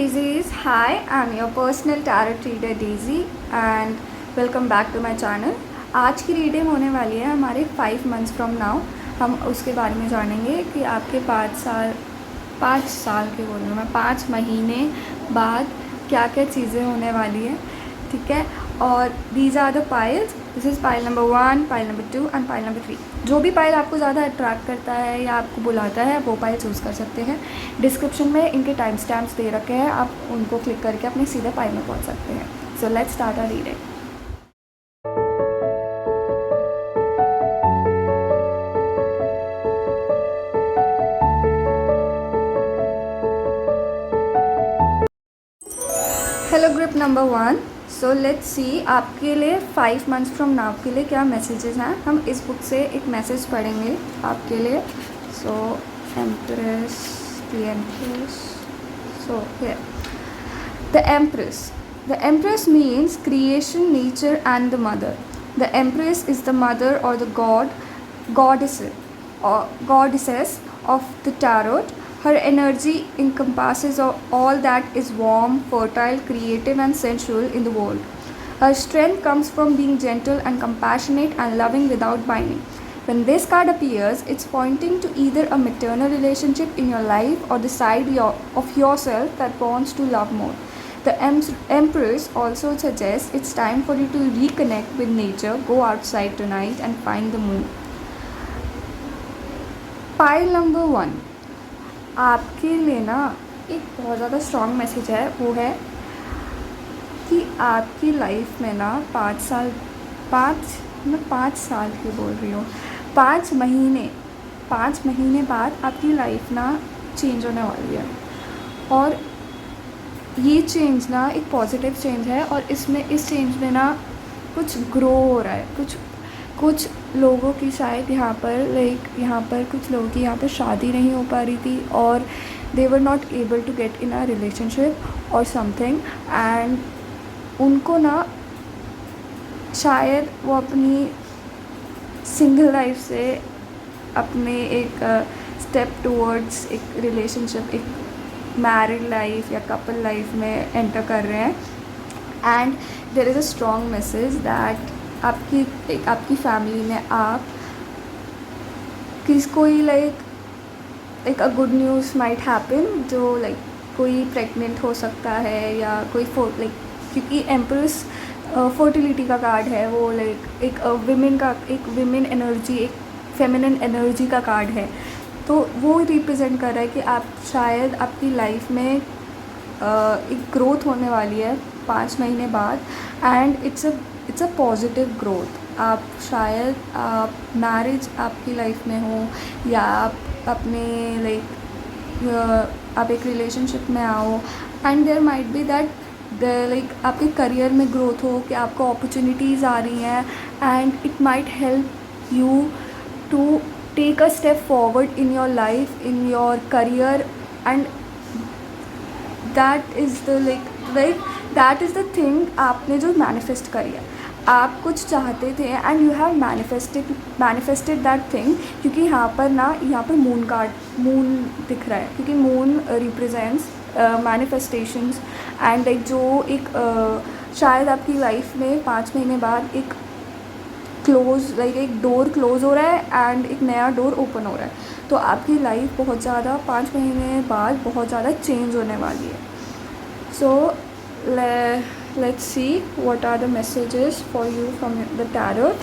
Daisies. Hi, I'm your personal tarot reader Daisy and welcome back to my channel. आज की reading होने वाली है हमारे 5 months from now. हम उसके बारे में जानेंगे कि आपके 5 साल के बोल रही हूँ मैं 5 महीने बाद क्या क्या चीज़ें होने वाली है, ठीक है। और these are the piles. This is pile number 1, pile number 2 and pile number 3. जो भी पाइल आपको ज़्यादा अट्रैक्ट करता है या आपको बुलाता है वो पाइल चूज़ कर सकते हैं. डिस्क्रिप्शन में इनके टाइम स्टैम्प्स दे रखे हैं, आप उनको क्लिक करके अपने सीधे पाइल में पहुंच सकते हैं. So let's start our reading. Hello group number 1. So let's see आपके लिए 5 months फ्रॉम नाउ के लिए क्या मैसेजेस हैं. हम इस बुक से एक मैसेज पढ़ेंगे आपके लिए. So empress, the empress. So here the empress. The Empress means creation, nature and the mother. The Empress is the mother or the goddesses of the tarot. Her energy encompasses all that is warm, fertile, creative and sensual in the world. Her strength comes from being gentle and compassionate and loving without binding. When this card appears, it's pointing to either a maternal relationship in your life or the side of yourself that wants to love more. The Empress also suggests it's time for you to reconnect with nature, go outside tonight and find the moon. Pile number 1. आपके लिए ना एक बहुत ज़्यादा strong message है. वो है कि आपकी लाइफ में ना 5 साल की बोल रही हूँ 5 महीने बाद आपकी लाइफ ना चेंज होने वाली है. और ये चेंज ना एक पॉजिटिव चेंज है और इस चेंज में ना कुछ ग्रो हो रहा है. कुछ लोगों की शायद यहाँ पर कुछ लोगों की यहाँ पर शादी नहीं हो पा रही थी और they were not able to get in a relationship और समथिंग. एंड उनको ना शायद वो अपनी सिंगल लाइफ से अपने एक स्टेप टूवर्ड्स एक रिलेशनशिप, एक मैरिड लाइफ या कपल लाइफ में एंटर कर रहे हैं. And there is a strong message that आपकी फैमिली में आप कोई एक a good news might happen. जो कोई प्रेग्नेंट हो सकता है या कोई क्योंकि एम्प्रेस फर्टिलिटी का कार्ड है. वो एक विमेन एनर्जी, एक फेमिनिन एनर्जी का कार्ड है. तो वो रिप्रेजेंट कर रहा है कि आप शायद आपकी लाइफ में एक ग्रोथ होने वाली है 5 महीने बाद. And it's a positive growth. आप शायद मैरिज आपकी लाइफ में हो या आप अपने आप एक रिलेशनशिप में आओ. And there might be that आपके करियर में ग्रोथ हो कि आपको अपॉर्चुनिटीज़ आ रही हैं. And it might help you to take a step forward in your life, in your career. And that is the thing आपने जो मैनिफेस्ट करी है. आप कुछ चाहते थे and you have manifested that thing. क्योंकि यहाँ पर मून दिख रहा है क्योंकि मून रिप्रेजेंट्स मैनिफेस्टेशंस. एंड जो एक शायद आपकी लाइफ में 5 महीने बाद एक एक डोर क्लोज हो रहा है एंड एक नया डोर ओपन हो रहा है. तो आपकी लाइफ बहुत ज़्यादा 5 महीने बाद बहुत ज़्यादा चेंज होने वाली है. So let's see what are the messages for you from the tarot.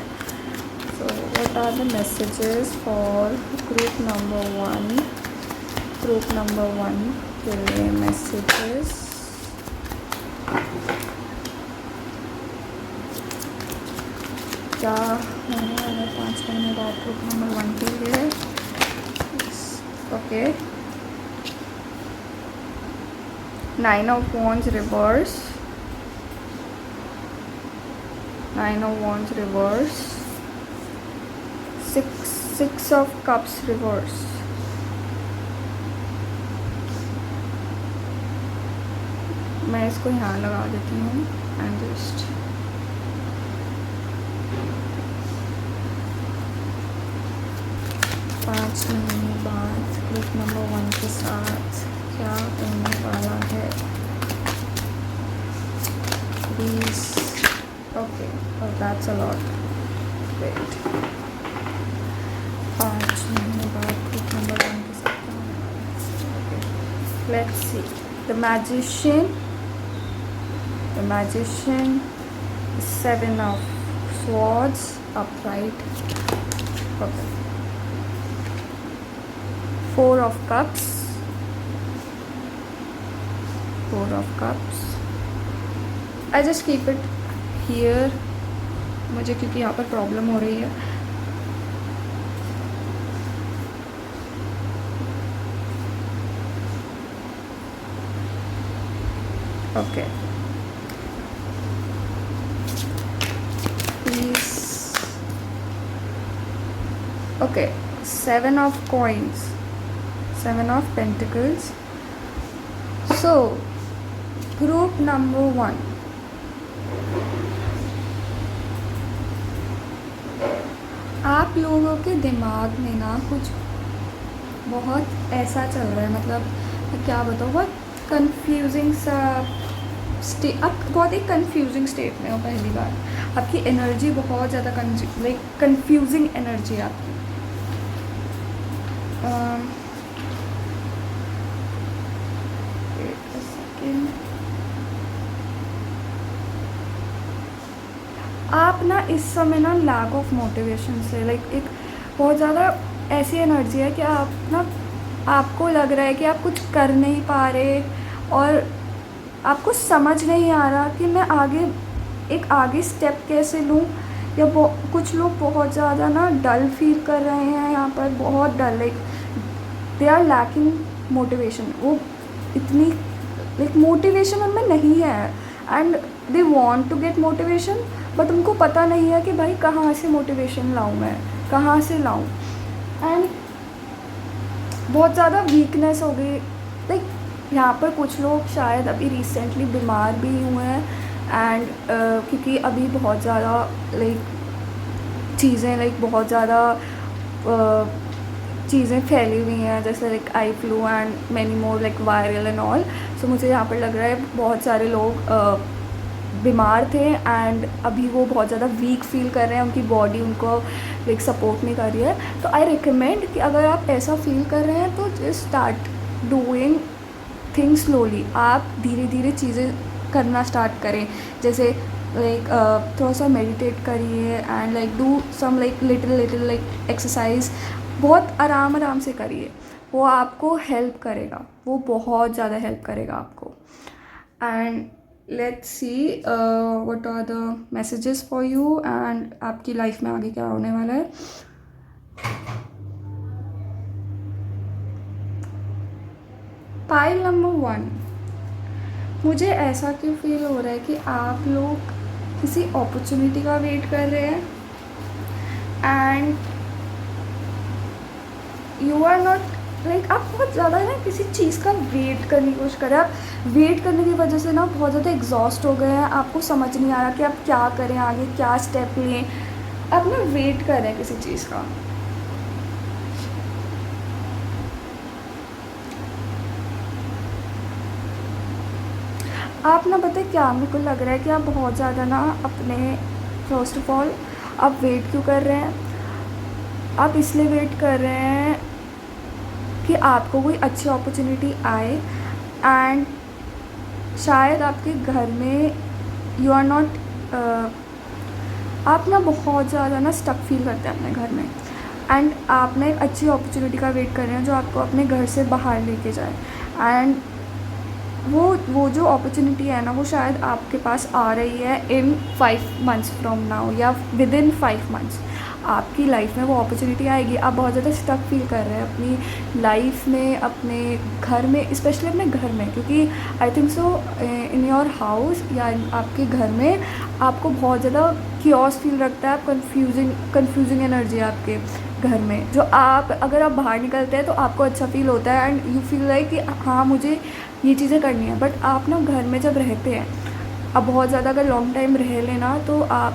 So what are the messages for group number 1 के लिए मैसेजेस. क्या होने वाला 5 महीने बाद ग्रुप नंबर 1 के लिए. Okay. 9 of Wands reverse, 9 of Wands reverse, 6 of Cups reverse. मैं इसको यहाँ लगा देती हूँ एंड जस्ट 5 महीने बाद ग्रुप नंबर 1 के साथ क्या होने वाला है. Please. Okay. Oh, that's a lot. Wait. 5 महीने बाद ग्रुप नंबर 1 के साथ क्या होने वाला है? Okay. Let's see. The magician. The magician. 7 of swords upright. Okay. 4 of cups. 4 of cups. I just keep it here मुझे, क्योंकि यहाँ पर प्रॉब्लम हो रही है. Okay. Please. Okay. 7 of coins. 7 of pentacles. So group number 1. आप लोगों के दिमाग में ना कुछ बहुत ऐसा चल रहा है, मतलब क्या बताऊँ, बहुत कंफ्यूजिंग सा आप बहुत एक कंफ्यूजिंग स्टेट में हो. पहली बार आपकी एनर्जी बहुत ज़्यादा कंफ्यूजिंग एनर्जी है आपकी. wait a second. आप ना इस समय ना लैक ऑफ मोटिवेशन से एक बहुत ज़्यादा ऐसी एनर्जी है कि आप ना, आपको लग रहा है कि आप कुछ कर नहीं पा रहे और आपको समझ नहीं आ रहा कि मैं आगे स्टेप कैसे लूँ. या कुछ लोग बहुत ज़्यादा ना डल फील कर रहे हैं यहाँ पर, बहुत dull, they are lacking motivation. वो इतनी मोटिवेशन उनमें नहीं है and they want to get motivation, but उनको पता नहीं है कि भाई कहाँ से मोटिवेशन लाऊँ, मैं कहाँ से लाऊँ. एंड बहुत ज़्यादा वीकनेस हो गई. यहाँ पर कुछ लोग शायद अभी रिसेंटली बीमार भी हुए हैं एंड क्योंकि अभी बहुत ज़्यादा चीज़ें बहुत ज़्यादा चीज़ें फैली हुई हैं, जैसे eye flu and many more viral and all. So मुझे यहाँ पर लग रहा है बहुत सारे लोग बीमार थे एंड अभी वो बहुत ज़्यादा वीक फील कर रहे हैं, उनकी बॉडी उनको सपोर्ट नहीं कर रही है. तो आई रिकमेंड कि अगर आप ऐसा फील कर रहे हैं तो just start doing things slowly. आप धीरे धीरे चीज़ें करना स्टार्ट करें, जैसे थोड़ा सा मेडिटेट करिए and do some little exercise. बहुत आराम से करिए, वो आपको हेल्प करेगा, वो बहुत ज़्यादा हेल्प करेगा आपको. And let's see what are the messages for you and आपकी लाइफ में आगे क्या होने वाला है. Pile number 1. मुझे ऐसा क्यों फील हो रहा है कि आप लोग किसी अपॉर्चुनिटी का वेट कर रहे हैं एंड यू आर नॉट आप बहुत ज़्यादा ना किसी चीज़ का वेट करने की कोशिश कर रहे हैं. आप वेट करने की वजह से ना बहुत ज़्यादा एग्जॉस्ट हो गए हैं, आपको समझ नहीं आ रहा कि आप क्या करें, आगे क्या स्टेप लें. आप ना वेट कर रहे हैं किसी चीज़ का. आप ना पता है क्या, मेरे को लग रहा है कि आप बहुत ज़्यादा ना अपने, फर्स्ट ऑफ ऑल आप वेट क्यों कर रहे हैं. आप इसलिए वेट कर रहे हैं कि आपको कोई अच्छी अपॉर्चुनिटी आए एंड शायद आपके घर में यू आर नॉट, आप ना बहुत ज़्यादा ना स्टक फील करते हैं अपने घर में एंड आप ना एक अच्छी अपॉर्चुनिटी का वेट कर रहे हैं जो आपको अपने घर से बाहर लेके जाए. एंड वो जो अपॉर्चुनिटी है ना, वो शायद आपके पास आ रही है इन 5 months फ्रॉम नाउ या विद इन 5 months. आपकी लाइफ में वो अपॉर्चुनिटी आएगी. आप बहुत ज़्यादा स्टक फील कर रहे हैं अपनी लाइफ में, अपने घर में, स्पेशली अपने घर में, क्योंकि आई think so in your house या आपके घर में आपको बहुत ज़्यादा क्योस फील रखता है. आप कन्फ्यूजिंग एनर्जी है आपके घर में, जो आप अगर आप बाहर निकलते हैं तो आपको अच्छा फील होता है एंड यू फील लाइक कि हाँ मुझे ये चीज़ें करनी है. बट आप ना घर में जब रहते हैं, अब बहुत ज़्यादा अगर लॉन्ग टाइम रह लेना, तो आप,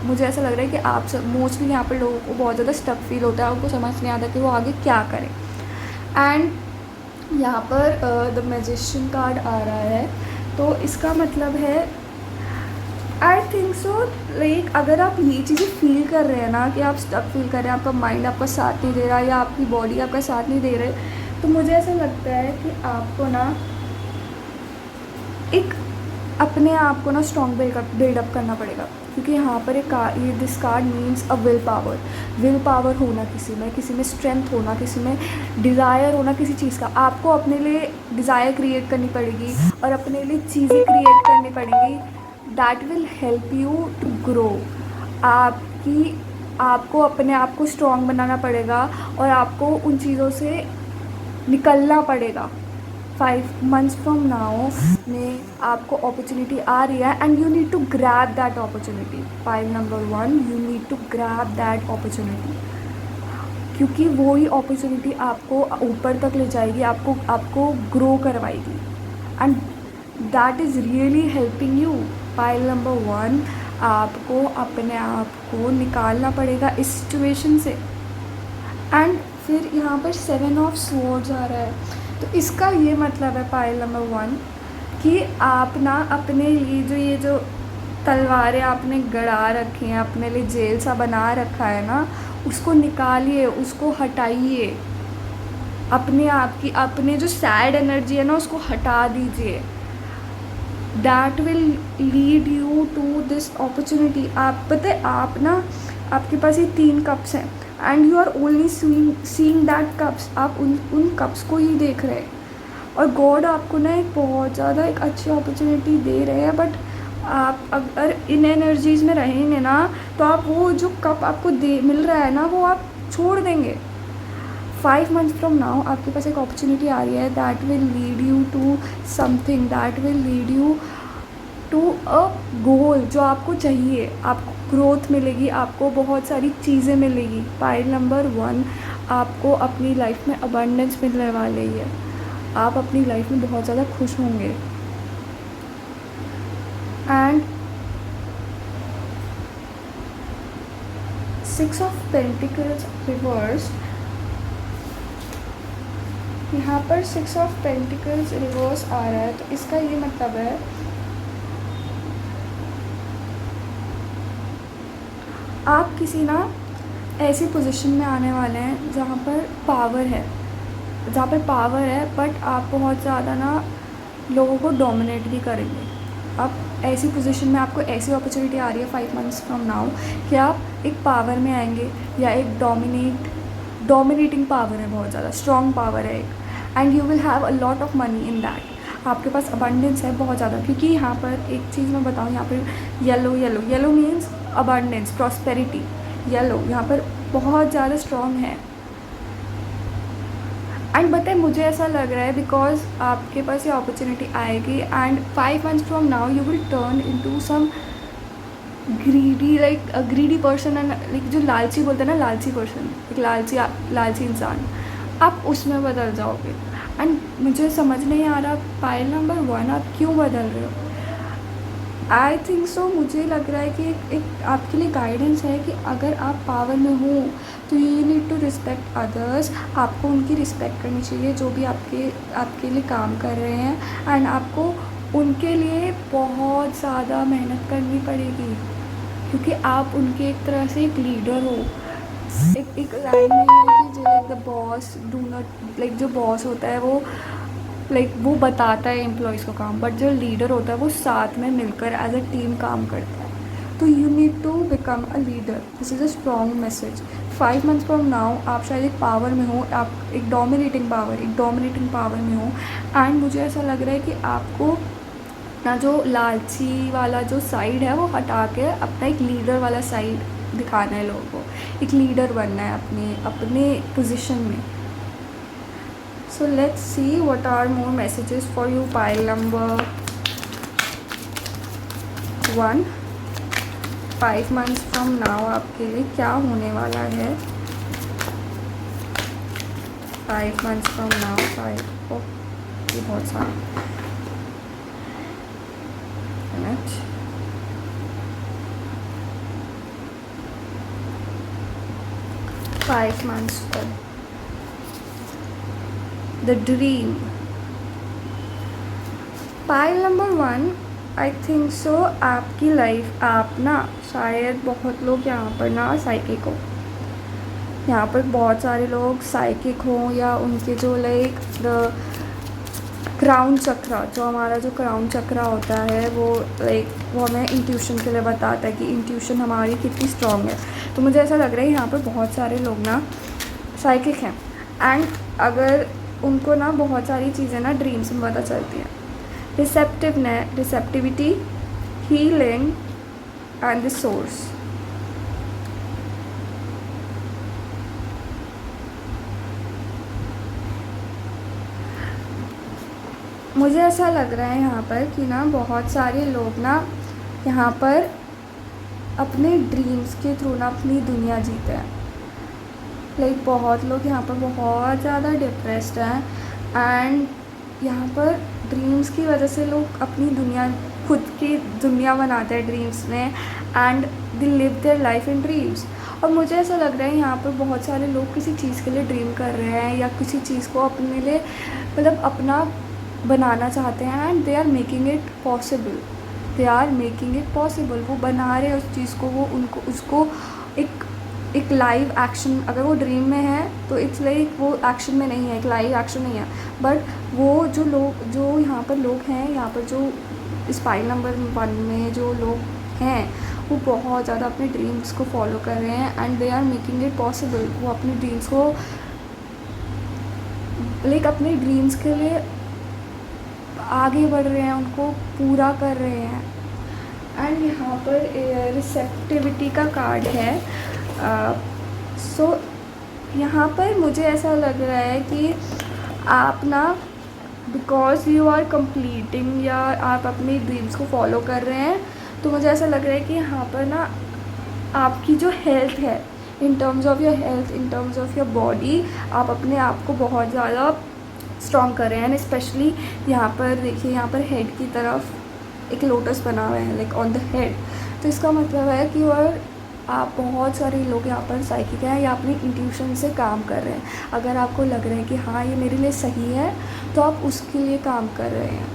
मुझे ऐसा लग रहा है कि आप सब मोस्टली यहाँ पर लोगों को बहुत ज़्यादा स्टक फील होता है, उनको समझ नहीं आता कि वो आगे क्या करें. एंड यहाँ पर द मैजिशियन कार्ड आ रहा है, तो इसका मतलब है आई थिंक सो। लाइक अगर आप ये चीज़ें फील कर रहे हैं ना कि आप स्टक फील कर रहे हैं, आपका माइंड आपका साथ नहीं दे रहा या आपकी बॉडी आपका साथ नहीं दे रहे, तो मुझे ऐसा लगता है कि आपको ना एक अपने आप को ना स्ट्रॉन्ग बिल्डअप करना पड़ेगा। क्योंकि यहाँ पर ये this card means a will power होना किसी में स्ट्रेंथ होना, किसी में डिज़ायर होना किसी चीज़ का। आपको अपने लिए डिज़ायर क्रिएट करनी पड़ेगी और अपने लिए चीज़ें क्रिएट करनी पड़ेंगी that will help you to grow. आपकी आपको अपने आप को स्ट्रॉन्ग बनाना पड़ेगा और आपको उन चीज़ों से निकलना पड़ेगा। 5 months फ्रॉम नाउ में आपको अपॉर्चुनिटी आ रही है and you need to grab that opportunity. File number 1, you need to grab that opportunity, क्योंकि वो ही अपॉर्चुनिटी आपको ऊपर तक ले जाएगी, आपको ग्रो करवाएगी and that is really helping you. File number 1, आपको अपने आप को निकालना पड़ेगा इस सिचुएशन से। एंड फिर यहाँ पर 7 ऑफ स्वॉर्ड्स आ रहा है, तो इसका ये मतलब है पाइल नंबर 1 कि आप ना अपने लिए ये जो तलवारें आपने गड़ा रखी हैं, अपने लिए जेल सा बना रखा है ना, उसको निकालिए, उसको हटाइए। अपने आप की अपने जो सैड एनर्जी है ना उसको हटा दीजिए। That will lead you to this opportunity. आप पता है, आप ना आपके पास ये 3 कप्स हैं and you are only seeing that cups. आप उन कप्स को ही देख रहे हैं और गॉड आपको ना एक बहुत ज़्यादा एक अच्छी अपॉर्चुनिटी दे रहे हैं। बट आप अगर इन एनर्जीज़ में रहेंगे ना तो आप वो जो कप आपको मिल रहा है ना वो आप छोड़ देंगे। 5 months फ्रॉम नाउ आपके पास एक अपॉर्चुनिटी आ रही है that will lead you to something, that will lead you to a goal जो आपको चाहिए। आपको ग्रोथ मिलेगी, आपको बहुत सारी चीज़ें मिलेगी। पाइल नंबर 1, आपको अपनी लाइफ में अबंडेंस मिलने वाली है, आप अपनी लाइफ में बहुत ज़्यादा खुश होंगे। एंड 6 ऑफ पेंटिकल्स रिवर्स, यहाँ पर 6 ऑफ पेंटिकल्स रिवर्स आ रहा है, तो इसका ये मतलब है आप किसी ना ऐसी पोजीशन में आने वाले हैं जहाँ पर पावर है, बट आप बहुत ज़्यादा ना लोगों को डोमिनेट भी करेंगे। आप ऐसी पोजीशन में, आपको ऐसी अपॉर्चुनिटी आ रही है 5 months फ्रॉम नाउ कि आप एक पावर में आएंगे या एक डोमिनेटिंग पावर है, बहुत ज़्यादा स्ट्रॉन्ग पावर है एक, and you will have a lot of money in that. आपके पास अबंडेंस है बहुत ज़्यादा, क्योंकि यहाँ पर एक चीज़ मैं बताऊँ, यहाँ पर yellow means abundance, prosperity. Yellow यहाँ पर बहुत ज़्यादा स्ट्रॉन्ग है। एंड बताए मुझे ऐसा लग रहा है बिकॉज आपके पास ये अपॉर्चुनिटी आएगी and 5 months from now you will turn into some greedy person and like जो लालची बोलते हैं ना, लालची पर्सन, एक लालची इंसान, आप उसमें बदल जाओगे। एंड मुझे समझ नहीं आ रहा पाइल नंबर 1 आप क्यों बदल रहे हो। आई थिंक सो, मुझे लग रहा है कि एक आपके लिए गाइडेंस है कि अगर आप पावर में हो तो you need to respect others. आपको उनकी रिस्पेक्ट करनी चाहिए जो भी आपके लिए काम कर रहे हैं, एंड आपको उनके लिए बहुत ज़्यादा मेहनत करनी पड़ेगी, क्योंकि आप उनके एक तरह से एक लीडर हो। एक लाइन नहीं है कि जो the boss do not, like जो बॉस होता है वो बताता है एम्प्लॉयज़ को काम, बट जो लीडर होता है वो साथ में मिलकर एज अ टीम काम करता है। तो you need to become a leader, this is a strong message. 5 months from now आप शायद एक पावर में हो, आप एक डोमिनेटिंग पावर में हो, एंड मुझे ऐसा लग रहा है कि आपको ना जो लालची वाला जो साइड है वो हटा के अपना एक लीडर वाला साइड दिखाना है लोगों को, एक लीडर बनना है अपने पोजीशन में। So let's see what are more messages for you, pile number 1. 5 months from now आपके लिए क्या होने वाला है। 5 months from now, 5 ये बहुत सारा minute. Five months for the dream. Pile number 1, I think सो आपकी लाइफ, आप ना शायद बहुत लोग यहाँ पर ना साइकिक हो, यहाँ पर बहुत सारे लोग साइकिक हों, या उनके जो लाइक द क्राउन चक्रा, जो हमारा जो क्राउन चक्रा होता है वो लाइक वो हमें इंट्यूशन के लिए बताता है कि इंट्यूशन हमारी कितनी स्ट्रॉन्ग है। तो मुझे ऐसा लग रहा है यहाँ पर बहुत सारे लोग ना साइकिक हैं, एंड अगर उनको ना बहुत सारी चीज़ें ना ड्रीम्स में पता चलती हैं। Receptivity, healing and the source. मुझे ऐसा लग रहा है यहाँ पर कि ना बहुत सारे लोग ना यहाँ पर अपने ड्रीम्स के थ्रू ना अपनी दुनिया जीते हैं। लाइक बहुत लोग यहाँ पर बहुत ज़्यादा डिप्रेस्ड हैं, एंड यहाँ पर ड्रीम्स की वजह से लोग अपनी दुनिया, खुद की दुनिया बनाते हैं ड्रीम्स में, and they live their life in dreams. और मुझे ऐसा लग रहा है यहाँ पर बहुत सारे लोग किसी चीज़ के लिए ड्रीम कर रहे हैं, या किसी चीज़ को अपने लिए मतलब अपना बनाना चाहते हैं, and they are making it possible. They are making it possible, वो बना रहे हैं उस चीज़ को, वो उनको उसको एक लाइव एक्शन, अगर वो ड्रीम में है तो इट्स लाइक वो एक्शन में नहीं है, एक लाइव एक्शन नहीं है। बट वो जो यहाँ पर लोग हैं, यहाँ पर जो इस फाइल नंबर 1 में जो लोग हैं, वो बहुत ज़्यादा अपने ड्रीम्स को फॉलो कर रहे हैं, and they are making it possible. वो अपने ड्रीम्स को लाइक अपने ड्रीम्स के लिए आगे बढ़ रहे हैं, उनको पूरा कर रहे हैं। एंड यहाँ पर रिसेप्टिविटी का कार्ड है। सो यहाँ पर मुझे ऐसा लग रहा है कि आप ना बिकॉज यू आर कंप्लीटिंग, या आप अपनी ड्रीम्स को फॉलो कर रहे हैं, तो मुझे ऐसा लग रहा है कि यहाँ पर ना आपकी जो हेल्थ है, in terms of your health, in terms of your body, आप अपने आप को बहुत ज़्यादा स्ट्रॉन्ग कर रहे हैं। एंड स्पेशली यहाँ पर देखिए, यहाँ पर हेड की तरफ एक लोटस बना हुआ है, लाइक ऑन द हेड। तो इसका मतलब है कि और आप बहुत सारे लोग यहाँ पर साइकिक हैं, या अपनी इंट्यूशन से काम कर रहे हैं। अगर आपको लग रहा है कि हाँ ये मेरे लिए सही है, तो आप उसके लिए काम कर रहे हैं।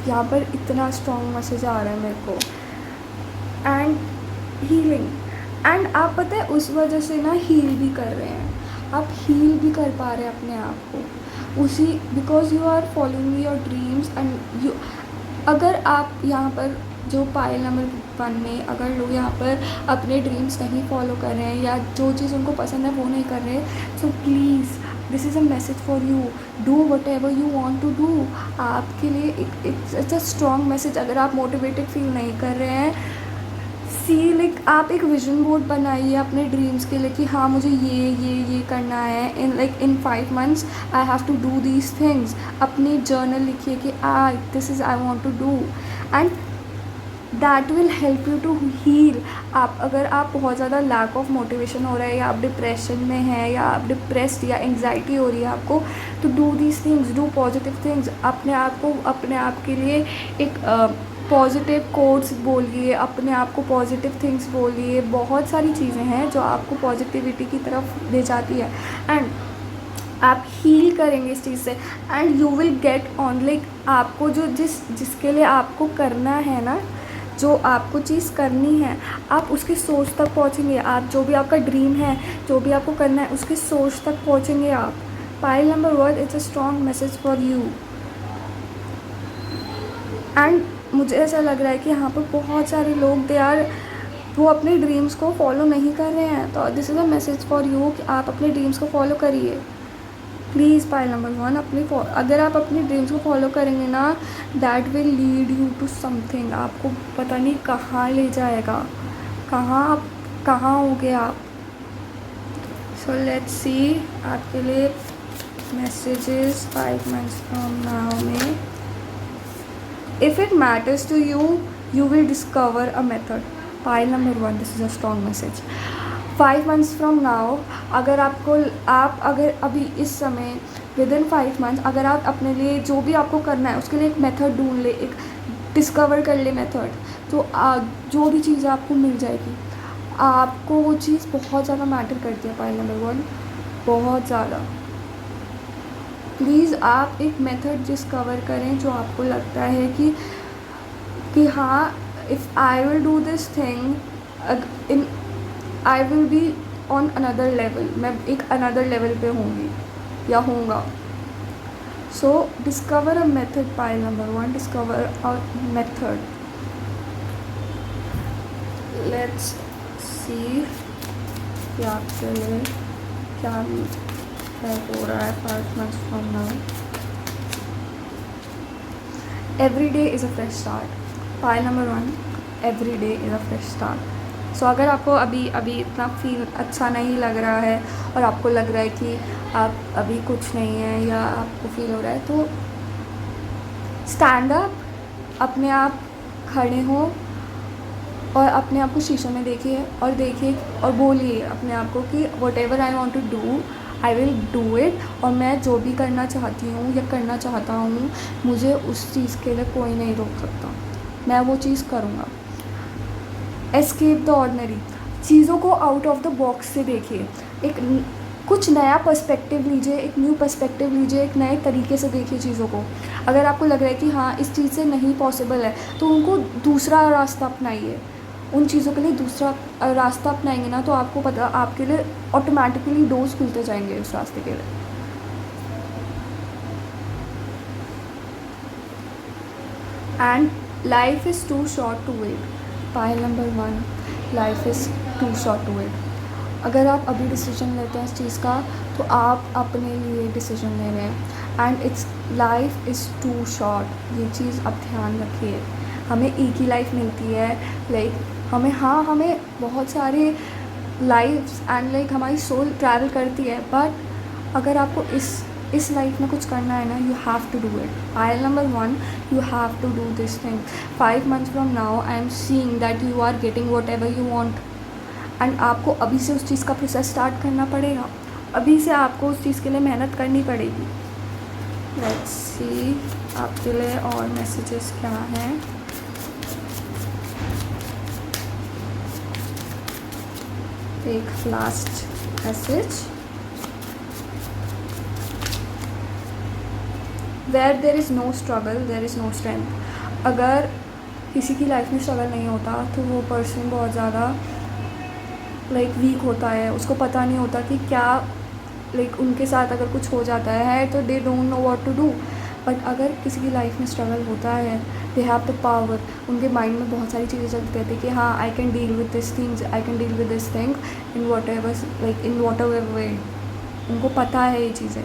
यहाँ पर इतना स्ट्रॉन्ग मैसेज आ रहा है मेरे को। एंड हीलिंग, एंड आप पता है उस वजह से ना हील भी कर रहे हैं, आप हील भी कर पा रहे हैं अपने आप को उसी, because you are following your dreams. And you, अगर आप यहाँ पर जो पाइल नंबर 1 में अगर लोग यहाँ पर अपने ड्रीम्स नहीं फॉलो कर रहे हैं, या जो चीज़ उनको पसंद है वो नहीं कर रहे, so please this is a message for you, do whatever you want to do. आपके लिए इट्स अ स्ट्रॉन्ग मैसेज। अगर आप मोटिवेटेड फील नहीं कर रहे हैं, सी लाइक आप एक विजन बोर्ड बनाइए अपने ड्रीम्स के लिए कि हाँ मुझे ये करना है, in 5 months I have to do these things. अपनी जर्नल लिखिए कि this is I want to do, and that will help you to heal. आप अगर आप बहुत ज़्यादा लैक ऑफ मोटिवेशन हो रहा है, या आप डिप्रेशन में हैं, या आप डिप्रेस्ड या एंग्जाइटी हो रही है आपको, तो do these things, do positive things. अपने आप के लिए एक पॉजिटिव कोट्स बोलिए, अपने आप को पॉजिटिव थिंग्स बोलिए। बहुत सारी चीज़ें हैं जो आपको पॉजिटिविटी की तरफ ले जाती है, एंड आप हील करेंगे इस चीज़ से, and you will get on like आपको जो जिसके लिए आपको करना है ना, जो आपको चीज़ करनी है, आप उसके सोर्स तक पहुंचेंगे। आप जो भी आपका ड्रीम है, जो भी आपको करना है, उसके सोर्स तक पहुंचेंगे आप। Pile number 1, it's a strong message for you. And मुझे ऐसा लग रहा है कि यहाँ पर बहुत सारे लोग वो अपने ड्रीम्स को फॉलो नहीं कर रहे हैं, तो this is a message for you कि आप अपने ड्रीम्स को फॉलो करिए प्लीज़। पाइल नंबर 1, अगर आप अपने ड्रीम्स को फॉलो करेंगे ना, that will lead you to something. आपको पता नहीं कहाँ ले जाएगा, कहाँ होगे आप। सो लेट्स सी आपके लिए मैसेजेस 5 months फ्रॉम नाउ में। If it matters to you, you will discover a method. Pile number 1, this is a strong message. 5 months from now, अगर अगर अभी इस समय विदिन 5 months अगर आप अपने लिए जो भी आपको करना है उसके लिए एक मेथड ढूंढ ले, एक डिस्कवर कर ले मेथड, तो जो भी चीज़ आपको मिल जाएगी। आपको वो चीज़ बहुत ज़्यादा मैटर करती है पाइल नंबर 1, बहुत ज़्यादा। प्लीज़ आप एक मेथड डिस्कवर करें जो आपको लगता है कि कि हाँ, if I will do this thing in, I will be on another level, मैं एक अनदर लेवल पे होंगी या होऊंगा. So discover a method. Pile number 1, discover a method. Let's see कि आपके लिए क्या हो रहा है 5 months from now. Every day is a fresh start. Pile number 1, every day is a fresh start. So अगर आपको अभी इतना फील अच्छा नहीं लग रहा है और आपको लग रहा है कि आप अभी कुछ नहीं है या आपको फील हो रहा है, तो स्टैंड अप, अपने आप खड़े हों और अपने आप को शीशे में देखिए और बोलिए अपने आप को कि whatever I want to do I will do it. और मैं जो भी करना चाहती हूँ या करना चाहता हूँ, मुझे उस चीज़ के लिए कोई नहीं रोक सकता, मैं वो चीज़ करूँगा. Escape the ordinary. चीज़ों को आउट ऑफ द बॉक्स से देखिए, कुछ नया पर्सपेक्टिव लीजिए, एक न्यू पर्सपेक्टिव लीजिए, एक नए तरीके से देखिए चीज़ों को. अगर आपको लग रहा है कि हाँ इस चीज़ से नहीं पॉसिबल है, तो उनको दूसरा रास्ता अपनाइए. उन चीज़ों के लिए दूसरा रास्ता अपनाएंगे ना, तो आपको पता, आपके लिए ऑटोमेटिकली डोर्स खुलते जाएंगे उस रास्ते के लिए. And life is too short to wait. Pile number 1, life is too short to wait. अगर आप अभी डिसीजन लेते हैं इस चीज़ का, तो आप अपने लिए डिसीजन ले रहे हैं. And it's life is too short. ये चीज़ आप ध्यान रखिए. हमें एक ही लाइफ मिलती है. हमें बहुत सारे लाइफ्स एंड हमारी सोल ट्रैवल करती है, बट अगर आपको इस लाइफ में कुछ करना है ना, you have to do it. Pile number 1, you have to do this thing. 5 months from now I am seeing that you are getting whatever you want. And आपको अभी से उस चीज़ का प्रोसेस स्टार्ट करना पड़ेगा. अभी से आपको उस चीज़ के लिए मेहनत करनी पड़ेगी. लेट्स सी आपके लिए और मैसेजेस क्या हैं. एक last message. Where there is no struggle there is no strength. अगर किसी की लाइफ में स्ट्रगल नहीं होता, तो वो पर्सन बहुत ज़्यादा वीक होता है. उसको पता नहीं होता कि क्या उनके साथ अगर कुछ हो जाता है तो they don't know what to do. But अगर किसी की लाइफ में स्ट्रगल होता है, दे हैव द पावर. उनके माइंड में बहुत सारी चीज़ें चलती रहती है कि हाँ I can deal with this things, I can deal with this thing in whatever way. उनको पता है ये चीज़ें.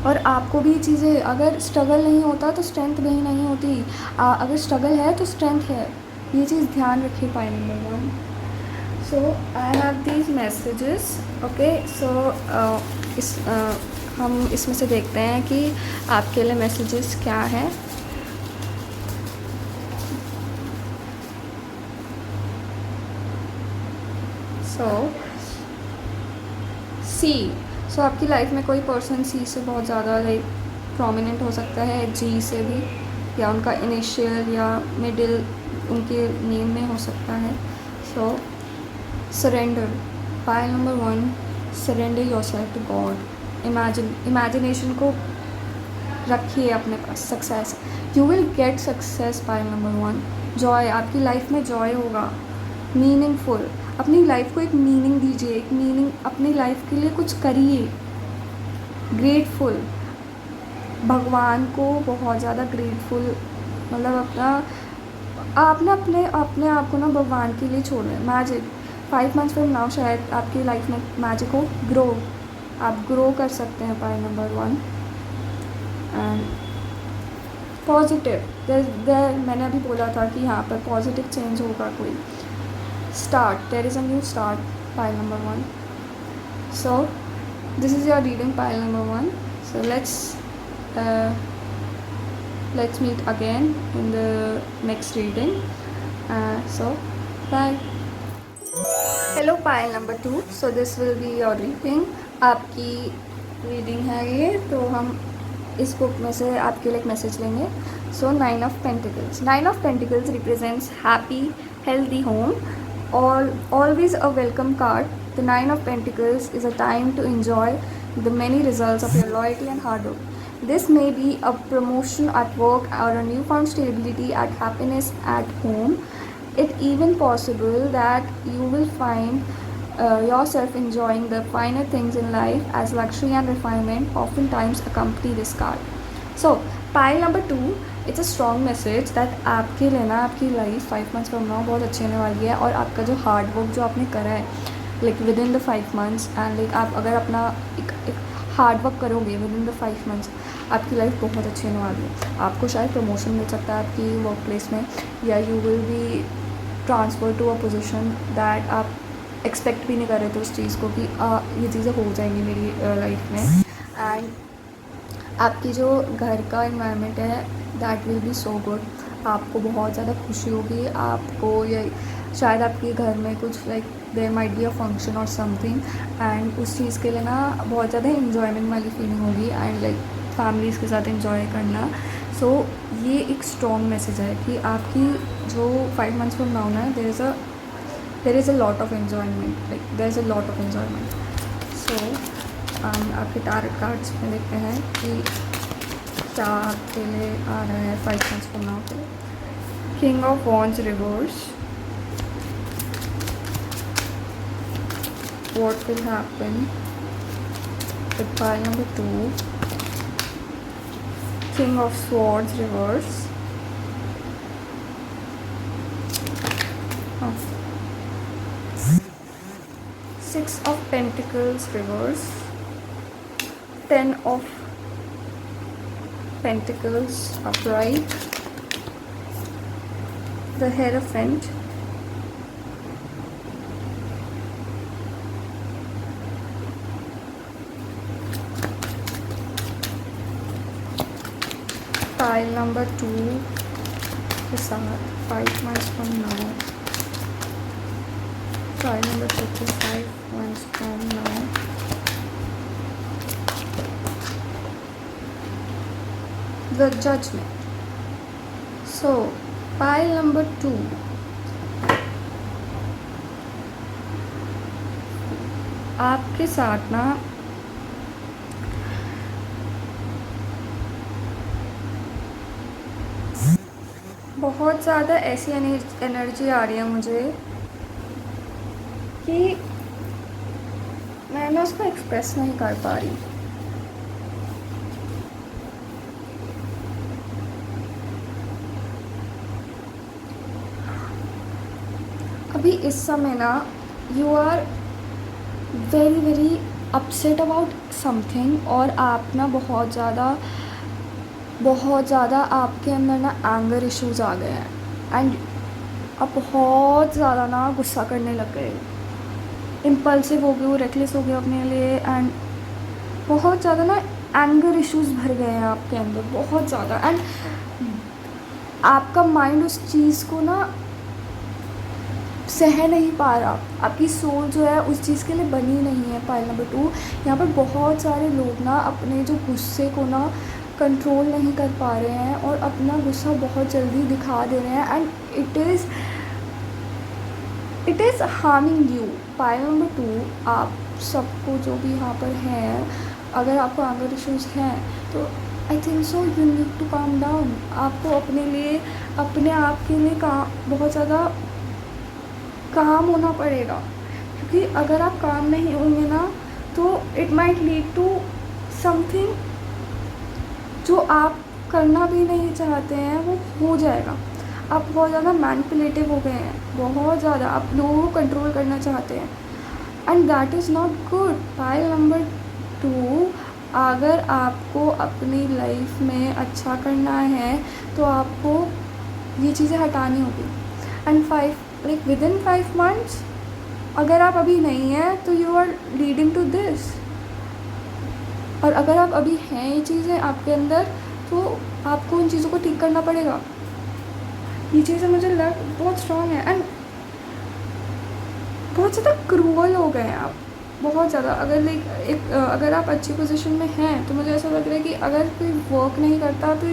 और आपको भी चीज़ें, अगर स्ट्रगल नहीं होता तो स्ट्रेंथ भी नहीं होती. अगर स्ट्रगल है तो स्ट्रेंथ है. ये चीज़ ध्यान रखिए. Pile number 1. So I have these messages. Okay, so हम इसमें से देखते हैं कि आपके लिए मैसेजेस क्या हैं. सो आपकी लाइफ में कोई पर्सन सी से बहुत ज़्यादा प्रोमिनेंट हो सकता है, जी से भी, या उनका इनिशियल या मिडिल उनके नेम में हो सकता है. So surrender. Pile number 1, surrender yourself to God. Imagination को रखिए अपने पास. Success, you will get success. Pile number 1, joy. आपकी लाइफ में जॉय होगा. मीनिंगफुल. अपनी लाइफ को एक मीनिंग दीजिए, एक मीनिंग अपनी लाइफ के लिए कुछ करिए. ग्रेटफुल. भगवान को बहुत ज़्यादा ग्रेटफुल, आपने अपने आप को ना भगवान के लिए छोड़ रहे हैं. मैजिक. 5 months फ्रॉम नाउ शायद आपकी लाइफ में मैजिक हो. ग्रो. आप ग्रो कर सकते हैं. Pile number 1. And positive. मैंने अभी बोला था कि यहाँ पर पॉजिटिव चेंज होगा कोई. Start. There is a new start. Pile number 1. So this is your reading. Pile number 1. So let's meet again in the next reading. So bye. Hello pile number 2. So this will be your reading. आपकी reading है ये, तो हम इस book में से आपके लिए एक मैसेज लेंगे. सो 9 of Pentacles. 9 of Pentacles represents happy, healthy home, or always a welcome card. The 9 of Pentacles is a time to enjoy the many results of your loyalty and hard work. This may be a promotion at work or a newfound stability at happiness at home. It even possible that you will find yourself enjoying the finer things in life as luxury and refinement oftentimes accompany this card. So pile number 2, it's a strong message that आपके लिए ना आपकी life 5 months from now बहुत अच्छी होने वाली है, और आपका जो हार्ड वर्क जो आपने करा है like with in the 5 months, and like आप अगर अपना एक हार्ड वर्क करोगे विद इन द 5 मंथ्स, आपकी लाइफ बहुत अच्छी होने वाली है। आपको शायद प्रमोशन मिल सकता है आपकी वर्क प्लेस में, या you will be transfer to a position that आप एक्सपेक्ट भी नहीं कर रहे थे उस चीज़ को कि ये चीज़ें हो जाएंगी मेरी लाइफ में। एंड आपकी जो घर का इन्वायरमेंट है that will be so good. आपको बहुत ज़्यादा खुशी होगी, आपको या शायद आपके घर में कुछ like there might be a function और समथिंग, एंड उस चीज़ के लिए ना बहुत ज़्यादा इन्जॉयमेंट वाली फीलिंग होगी, एंड लाइक फैमिलीज़ के साथ इन्जॉय करना। सो ये एक स्ट्रॉन्ग मैसेज है कि आपकी जो 5 मंथ्स फ्रॉम नाउ ना there is a lot of enjoyment, like there is a lot of enjoyment. So आपके टारगेट कार्ड्स में देखते हैं कि क्या आपके लिए आ रहा है 5 मंथ्स फ्रॉम नाउ के लिए। King of wands reverse, what will happen with pile number 2, king of swords reverse, oh. 6 of pentacles reverse, 10 of pentacles upright, the hierophant, pile number 2 के साथ 5 months from now, pile number 2 के 5 months from now, the judgment. So pile number 2, आपके साथ ना बहुत ज़्यादा ऐसी energy आ रही है मुझे कि मैं ना उसको एक्सप्रेस नहीं कर पा रही। अभी इस समय ना you are very very upset about something, और आप ना बहुत ज़्यादा आपके अंदर ना एंगर इश्यूज़ आ गए हैं, एंड आप बहुत ज़्यादा ना गुस्सा करने लग गए, इम्पल्सिव हो गए हो, रेकलेस हो गए अपने लिए, एंड बहुत ज़्यादा ना एंगर इश्यूज़ भर गए हैं आपके अंदर बहुत ज़्यादा, एंड आपका माइंड उस चीज़ को ना सह नहीं पा रहा। आपकी सोल जो है उस चीज़ के लिए बनी नहीं है। पाइल नंबर 2, यहाँ पर बहुत सारे लोग ना अपने जो गुस्से को ना कंट्रोल नहीं कर पा रहे हैं और अपना गुस्सा बहुत जल्दी दिखा दे रहे हैं, and it is harming you. Pile number 2, आप सबको जो भी यहाँ पर है, अगर आपको एंगर इश्यूज़ हैं तो I think so you need to calm down. आपको अपने लिए, अपने आप के लिए बहुत ज़्यादा काम होना पड़ेगा, क्योंकि अगर आप काम नहीं होंगे ना तो it might lead to something जो आप करना भी नहीं चाहते हैं वो हो जाएगा। आप बहुत ज़्यादा मैनिपुलेटिव हो गए हैं, बहुत ज़्यादा आप लोगों को कंट्रोल करना चाहते हैं, and that is not good. Pile number 2, अगर आपको अपनी लाइफ में अच्छा करना है तो आपको ये चीज़ें हटानी होगी। And 5 like within 5 months अगर आप अभी नहीं हैं तो you are leading to this, और अगर आप अभी हैं ये चीज़ें आपके अंदर तो आपको उन चीज़ों को ठीक करना पड़ेगा। ये चीज़ें मुझे बहुत स्ट्रॉन्ग है, एंड बहुत ज़्यादा क्रूअल हो गए हैं आप, बहुत ज़्यादा। अगर आप अच्छी पोजीशन में हैं तो मुझे ऐसा लग रहा है कि अगर कोई वर्क नहीं करता तो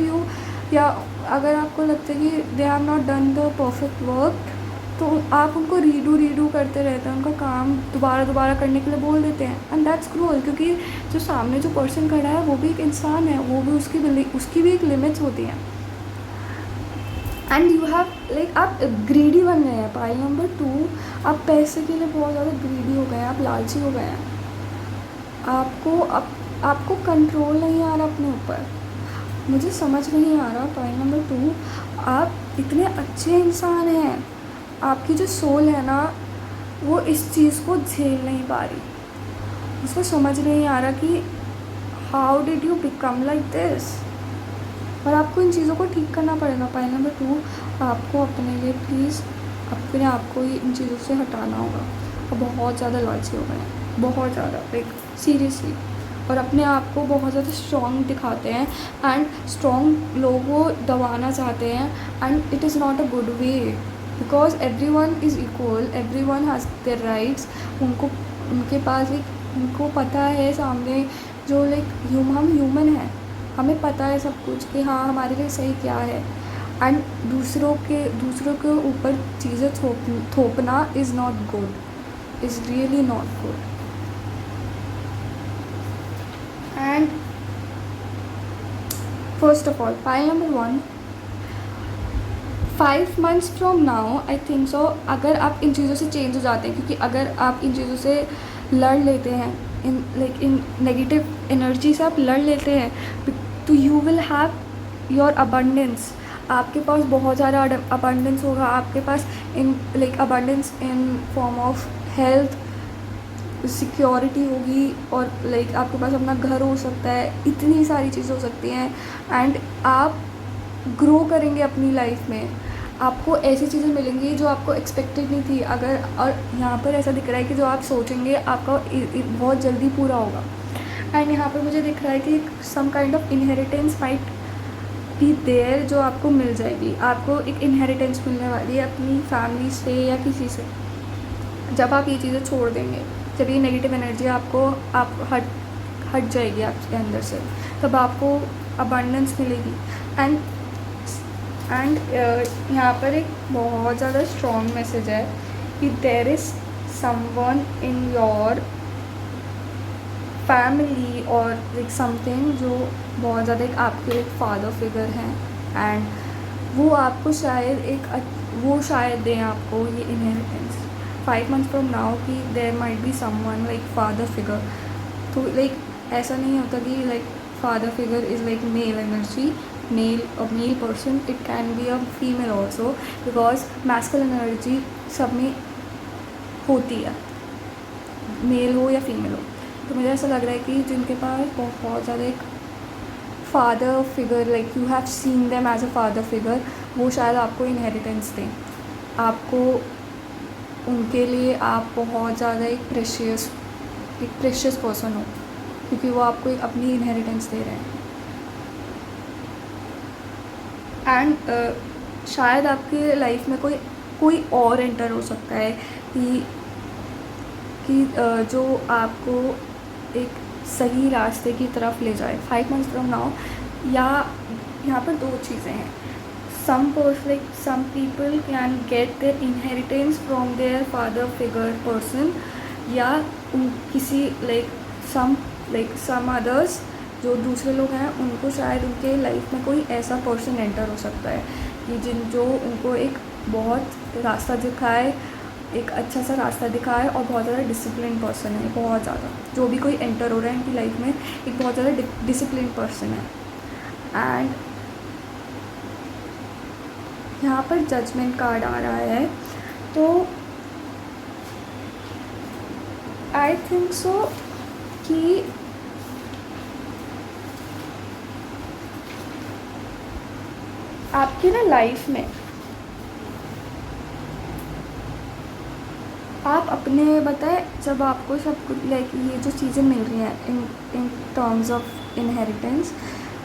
या अगर आपको लगता है कि they have not done the perfect work, तो आप उनको रीडू करते रहते हैं, उनका काम दोबारा करने के लिए बोल देते हैं, एंड दैट्स क्रूअल, क्योंकि जो सामने जो पर्सन खड़ा है वो भी एक इंसान है, वो भी उसकी भी एक लिमिट्स होती हैं। एंड यू हैव लाइक आप ग्रीडी बन गए हैं। पॉइंट नंबर 2, आप पैसे के लिए बहुत ज़्यादा ग्रीडी हो गए हैं, आप लालची हो गए हैं। आपको कंट्रोल नहीं आ रहा अपने ऊपर। मुझे समझ नहीं आ रहा। पॉइंट नंबर 2, आप इतने अच्छे इंसान हैं, आपकी जो सोल है ना वो इस चीज़ को झेल नहीं पा रही, उसको समझ नहीं आ रहा कि how did you become like this. और आपको इन चीज़ों को ठीक करना पड़ेगा। पॉइंट नंबर 2, आपको अपने लिए प्लीज़ अपने आप को ही इन चीज़ों से हटाना होगा। और बहुत ज़्यादा लालची हो गए हैं, बहुत ज़्यादा, लाइक सीरियसली। और अपने आप को बहुत ज़्यादा स्ट्रॉन्ग दिखाते हैं, एंड स्ट्रॉन्ग लोगों को दबाना चाहते हैं, and it is not a good way, because everyone is equal, everyone has their rights. उनके पास एक उनको पता है सामने जो लाइक हम ह्यूमन हैं, हमें पता है सब कुछ कि हाँ हमारे लिए सही क्या है। एंड दूसरों के ऊपर चीज़ें थोपना is not good, is really not good. And first of all, point number 1, 5 months from now I think so, अगर आप इन चीज़ों से चेंज हो जाते हैं, क्योंकि अगर आप इन चीज़ों से लड़ लेते हैं, इन नेगेटिव एनर्जी से आप लड़ लेते हैं, तो you will have your abundance. आपके पास बहुत ज़्यादा अबंडेंस होगा, आपके पास in abundance in form of health, security होगी, और आपके पास अपना घर हो सकता है, इतनी सारी चीज़ें हो सकती हैं। एंड आप ग्रो करेंगे अपनी लाइफ में, आपको ऐसी चीज़ें मिलेंगी जो आपको एक्सपेक्टेड नहीं थी। और यहाँ पर ऐसा दिख रहा है कि जो आप सोचेंगे आपका बहुत जल्दी पूरा होगा। एंड यहाँ पर मुझे दिख रहा है कि some kind of inheritance might be there, जो आपको मिल जाएगी। आपको एक इनहेरिटेंस मिलने वाली है अपनी फैमिली से या किसी से, जब आप ये चीज़ें छोड़ देंगे, जब ये नेगेटिव एनर्जी आप हट जाएगी आपके अंदर से, तब आपको अबंडेंस मिलेगी। एंड यहाँ पर एक बहुत ज़्यादा स्ट्रॉन्ग मैसेज है कि there is someone in your family और लाइक समथिंग जो बहुत ज़्यादा एक आपके एक फादर फिगर हैं, एंड वो आपको शायद दें आपको ये इनहेरिटेंस 5 months फ्रॉम नाउ, कि there might be someone like father figure. तो लाइक ऐसा नहीं होता कि like father figure is like male energy, male person, it can be a female also, because masculine energy सब में होती है, मेल हो या फीमेल हो। तो मुझे ऐसा लग रहा है कि जिनके पास बहुत ज़्यादा एक father figure, like you have seen them as a father figure, वो शायद आपको इनहेरिटेंस दें। आपको उनके लिए आप बहुत ज़्यादा एक प्रेशियस पर्सन हो, क्योंकि वो आपको एक अपनी इनहेरिटेंस दे रहे हैं। एंड शायद आपके लाइफ में कोई और एंटर हो सकता है कि जो आपको एक सही रास्ते की तरफ ले जाए 5 months फ्रॉम नाउ। या यहाँ पर 2 चीज़ें हैं, some people can get their inheritance from their father figure person, या किसी सम अदर्स जो दूसरे लोग हैं उनको शायद उनके लाइफ में कोई ऐसा पर्सन एंटर हो सकता है कि जो उनको एक बहुत रास्ता दिखाए, एक अच्छा सा रास्ता दिखाए, और बहुत ज़्यादा डिसिप्लिन पर्सन है, बहुत ज़्यादा। जो भी कोई एंटर हो रहा है इनकी लाइफ में एक बहुत ज़्यादा डिसिप्लिन पर्सन है। एंड यहाँ पर जजमेंट कार्ड आ रहा है, तो आई थिंक सो कि आपकी ना लाइफ में आप अपने बताए, जब आपको सब कुछ लाइक ये जो चीज़ें मिल रही हैं इन टर्म्स ऑफ इनहेरिटेंस,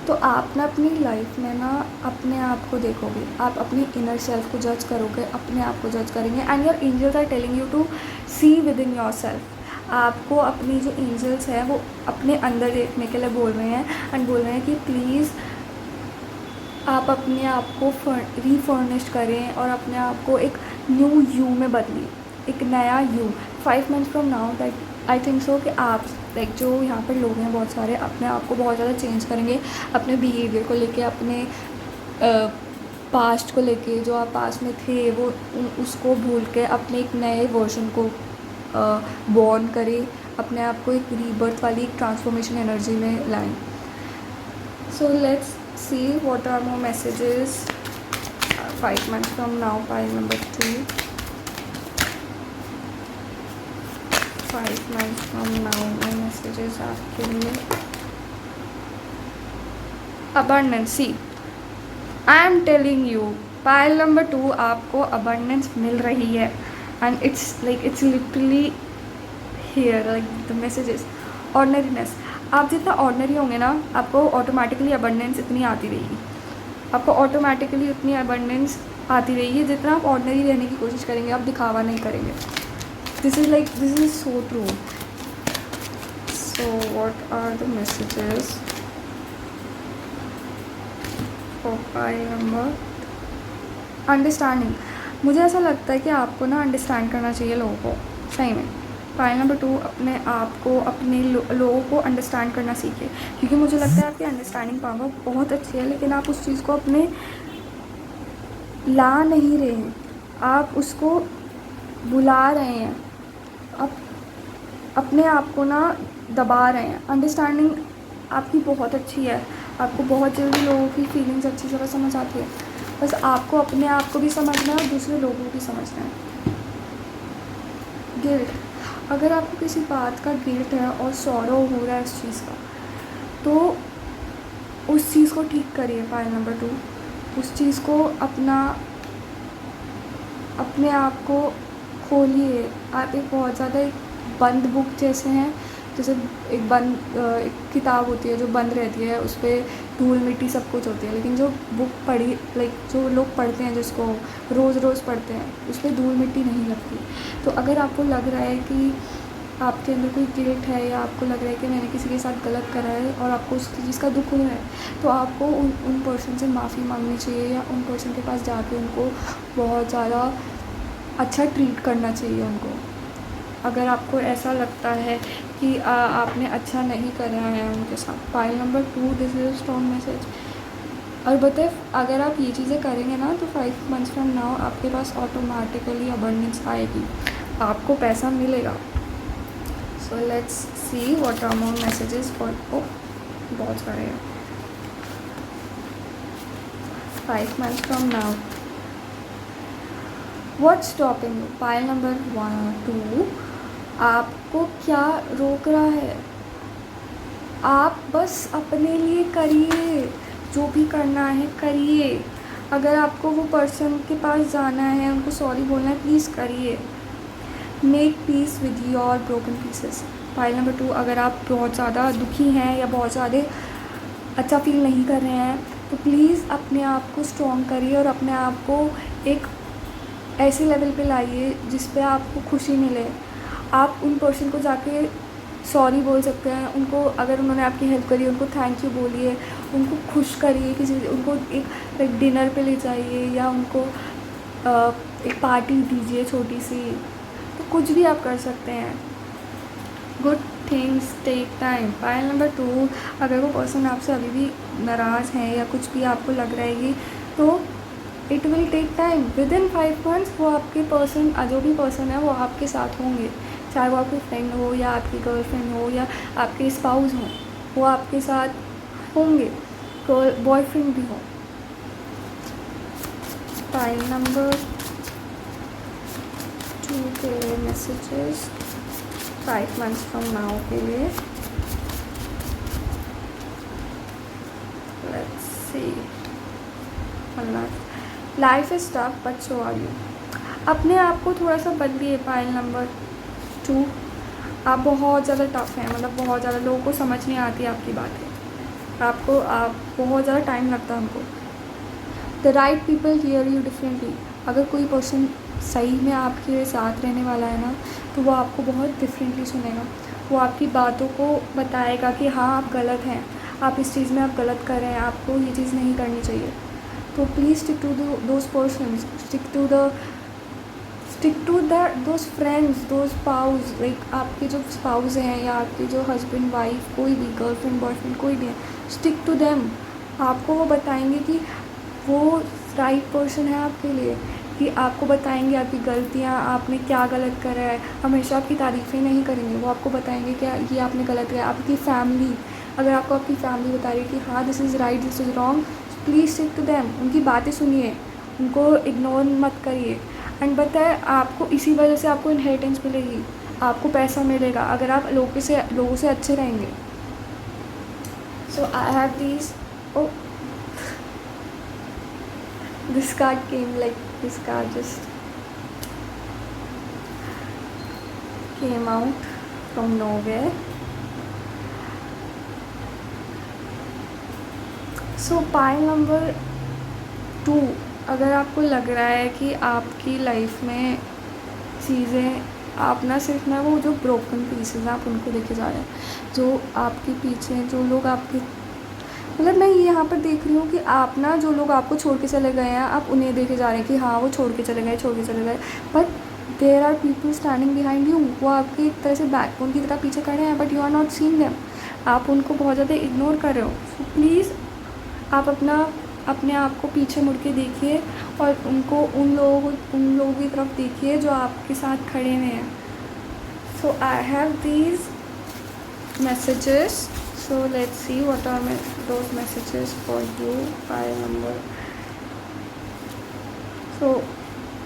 तो आप ना अपनी लाइफ में ना अपने आप को देखोगे, आप अपनी इनर सेल्फ को जज करोगे, अपने आप को जज करेंगे। And your angels are telling you to see within yourself. आपको अपनी जो एंजल्स हैं वो अपने अंदर देखने के लिए बोल रहे हैं, एंड बोल रहे हैं कि प्लीज़ आप अपने आप को रीफर्निश करें और अपने आप को एक न्यू यू में बदलिए, एक नया you. 5 months from now that I think सो कि आप लाइक जो यहाँ पर लोग हैं बहुत सारे अपने आप को बहुत ज़्यादा चेंज करेंगे, अपने बिहेवियर को लेके, अपने पास्ट को लेके, जो आप पास्ट में थे वो उसको भूल के अपने एक नए वर्जन को बॉर्न करें, अपने आप को एक रीबर्थ वाली एक ट्रांसफॉर्मेशन एनर्जी में लाएं। So let's see what are more messages 5 months from now, pile number 2. 5 months from now, my messages आपके लिए। abundance, see I am telling you, pile number 2 आपको abundance मिल रही है and it's literally here, like the messages ordinariness। आप जितना ordinary होंगे ना, आपको ऑटोमेटिकली abundance इतनी आती रहेगी, आपको ऑटोमेटिकली उतनी abundance आती रहेगी जितना आप ऑर्डनरी रहने की कोशिश करेंगे, आप दिखावा नहीं करेंगे। This is so true. So what are the messages for pile number understanding. मुझे ऐसा लगता है कि आपको ना अंडरस्टैंड करना चाहिए लोगों को, सही में। पाइल नंबर 2 अपने आप को, अपने लोगों को अंडरस्टैंड करना सीखिए, क्योंकि मुझे लगता है आपकी अंडरस्टैंडिंग पावर बहुत अच्छी है, लेकिन आप उस चीज़ को अपने ला नहीं रहे हैं, आप उसको बुला रहे हैं, आप अपने आप को ना दबा रहे हैं। अंडरस्टैंडिंग आपकी बहुत अच्छी है, आपको बहुत जल्दी लोगों की फीलिंग्स अच्छी तरह समझ आती है, बस आपको अपने आप को भी समझना है और दूसरे लोगों को भी समझना है। गिल्ट, अगर आपको किसी बात का गिल्ट है और सॉरो हो रहा है इस चीज़ का, तो उस चीज़ को ठीक करिए। पाइल नंबर 2 उस चीज़ को अपने आप को खोलिए। आप एक बहुत ज़्यादा एक बंद बुक जैसे हैं, जैसे एक किताब होती है जो बंद रहती है, उस पर धूल मिट्टी सब कुछ होती है, लेकिन जो बुक पढ़ी जो लोग पढ़ते हैं, जिसको रोज़ रोज़ पढ़ते हैं, उस पर धूल मिट्टी नहीं लगती। तो अगर आपको लग रहा है कि आपके अंदर कोई गिल्ट है, या आपको लग रहा है कि मैंने किसी के साथ गलत करा है और आपको उस चीज़ का दुख हो रहा है, तो आपको उन पर्सन से माफ़ी मांगनी चाहिए, या उन पर्सन के पास जाके उनको बहुत ज़्यादा अच्छा ट्रीट करना चाहिए उनको। अगर आपको ऐसा लगता है कि आपने अच्छा नहीं करा है उनके साथ। Pile number 2 this is a strong message. और बताए अगर आप ये चीज़ें करेंगे ना, तो 5 मंथ्स फ्रॉम नाउ आपके पास ऑटोमेटिकली अबंडेंस आएगी, आपको पैसा मिलेगा। So let's see what are more messages for बहुत सारे हैं। 5 months from now what's stopping you. Pile number 2 आपको क्या रोक रहा है? आप बस अपने लिए करिए, जो भी करना है करिए। अगर आपको वो पर्सन के पास जाना है, उनको सॉरी बोलना है, प्लीज़ करिए। Make peace with your broken pieces. Pile number 2 अगर आप बहुत ज़्यादा दुखी हैं या बहुत ज़्यादा अच्छा फील नहीं कर रहे हैं, तो प्लीज़ अपने आप को स्ट्रॉन्ग करिए और अपने आप को एक ऐसे लेवल पे लाइए जिस पे आपको खुशी मिले। आप उन पर्सन को जाके सॉरी बोल सकते हैं, उनको अगर उन्होंने आपकी हेल्प करी उनको थैंक यू बोलिए, उनको खुश करिए, उनको एक डिनर पे ले जाइए, या उनको एक पार्टी दीजिए छोटी सी, तो कुछ भी आप कर सकते हैं। Good things take time. Pile number 2 अगर वो पर्सन आपसे अभी भी नाराज़ है या कुछ भी आपको लग रहा है कि, तो it will take time. Within 5 months वो आपके पर्सन, जो भी पर्सन है वो आपके साथ होंगे, चाहे वो आपकी फ्रेंड हो या आपकी गर्लफ्रेंड हो या आपके स्पाउस हो, वो आपके साथ होंगे, बॉयफ्रेंड भी हो। पाइल नंबर 2 के मैसेजेस 5 months फ्रॉम नाउ के लिए। Let's see. Life is tough but so are you. अपने आप को थोड़ा सा बदलिए। पाइल नंबर 2 आप बहुत ज़्यादा टफ हैं, मतलब बहुत ज़्यादा लोगों को समझ नहीं आती आपकी बातें, आप बहुत ज़्यादा टाइम लगता है उनको। The right people here you differently. अगर कोई पर्सन सही में आपके साथ रहने वाला है ना, तो वो आपको बहुत डिफरेंटली सुनेगा, वो आपकी बातों को बताएगा कि हाँ आप गलत हैं, आप इस चीज़ में आप गलत कर रहे हैं, आपको ये चीज़ नहीं करनी चाहिए। तो please stick to those persons, stick to those friends, those spouse, like आपके जो स्पाउस हैं या आपके जो हस्बैंड वाइफ कोई भी, गर्लफ्रेंड बॉयफ्रेंड कोई भी है, स्टिक टू देम। आपको वो बताएंगे कि वो राइट पर्सन है आपके लिए, कि आपको बताएंगे आपकी गलतियाँ, आपने क्या गलत करा है। हमेशा आपकी तारीफ़ें नहीं करेंगे, वो आपको बताएंगे क्या ये आपने गलत किया। आपकी फैमिली, अगर आपको आपकी फैमिली बता रही है कि हाँ this is right this is wrong, please stick to them. उनकी बातें सुनिए, उनको इग्नोर मत करिए। एंड बताए आपको इसी वजह से आपको इनहेरिटेंस मिलेगी, आपको पैसा मिलेगा अगर आप लोगों से अच्छे रहेंगे। So I have these, oh this card came, like this card just came out from nowhere. So pile number 2, अगर आपको लग रहा है कि आपकी लाइफ में चीज़ें, आप ना सिर्फ ना वो जो ब्रोकन पीसेस हैं आप उनको देखे जा रहे हैं, जो आपके पीछे जो लोग आपके, मतलब मैं ये यहाँ पर देख रही हूँ कि आप ना जो लोग आपको छोड़ के चले गए हैं आप उन्हें देखे जा रहे हैं कि हाँ वो छोड़ के चले गए, but there are people standing behind you. वो आपके एक तरह से बैकबोन की तरह पीछे खड़े हैं, but you are not seeing them. आप उनको बहुत ज़्यादा इग्नोर कर रहे हो। सो प्लीज़ आप अपने आप को पीछे मुड़ के देखिए और उन लोगों की तरफ देखिए जो आपके साथ खड़े हुए हैं। So I have these messages, so let's see what are those messages for you. File number, so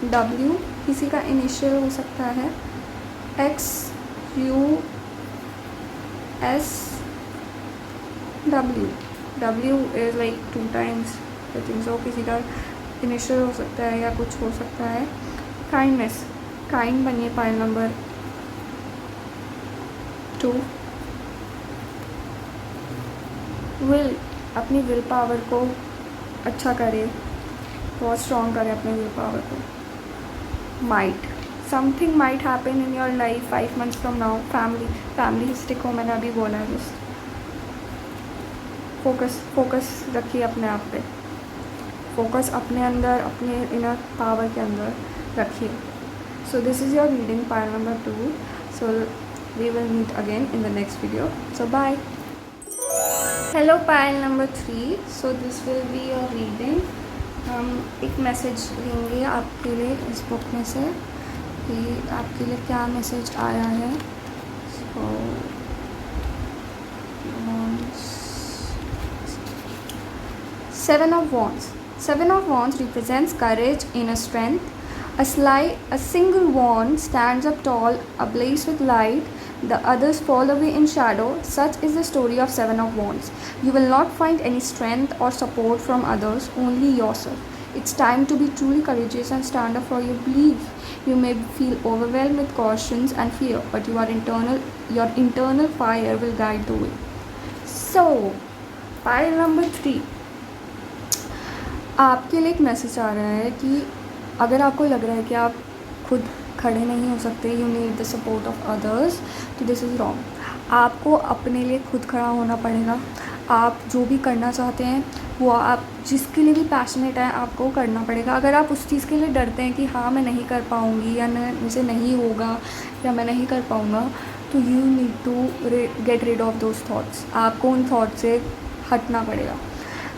W किसी का इनिशियल हो सकता है, X U S W is like 2 times I think सो, किसी का इनिशियल हो सकता है या कुछ हो सकता है। काइंडनेस, काइंड बनिए पाइल नंबर 2। विल, अपनी विल पावर को अच्छा करे, बहुत स्ट्रॉन्ग करे अपने विल पावर को। Might, something might happen in your life 5 months from now. Family stick हो, मैंने अभी बोला है। जस्ट फोकस रखिए अपने आप पे, फोकस अपने अंदर, अपने इनर पावर के अंदर रखिए। So this is your reading pile number 2। So we will meet again in the next video. So bye. Hello pile number 3, so this will be your reading. हम एक मैसेज लेंगे आपके लिए इस बुक में से कि आपके लिए क्या मैसेज आया है। सो Seven of Wands. Seven of Wands represents courage, inner strength. A single wand stands up tall, ablaze with light. The others fall away in shadow. Such is the story of Seven of Wands. You will not find any strength or support from others, only yourself. It's time to be truly courageous and stand up for your belief. You may feel overwhelmed with cautions and fear, but your internal fire will guide the way. So, pile number 3. आपके लिए एक message आ रहा है कि अगर आपको लग रहा है कि आप खुद खड़े नहीं हो सकते, you need the support of others, तो दिस इज़ रॉन्ग। आपको अपने लिए खुद खड़ा होना पड़ेगा। आप जो भी करना चाहते हैं वो, आप जिसके लिए भी पैशनेट है आपको करना पड़ेगा। अगर आप उस चीज़ के लिए डरते हैं कि हाँ मैं नहीं कर पाऊँगी या मुझे नहीं होगा या मैं नहीं कर पाऊँगा, तो you need to get rid of those thoughts. आपको उन थाट से हटना पड़ेगा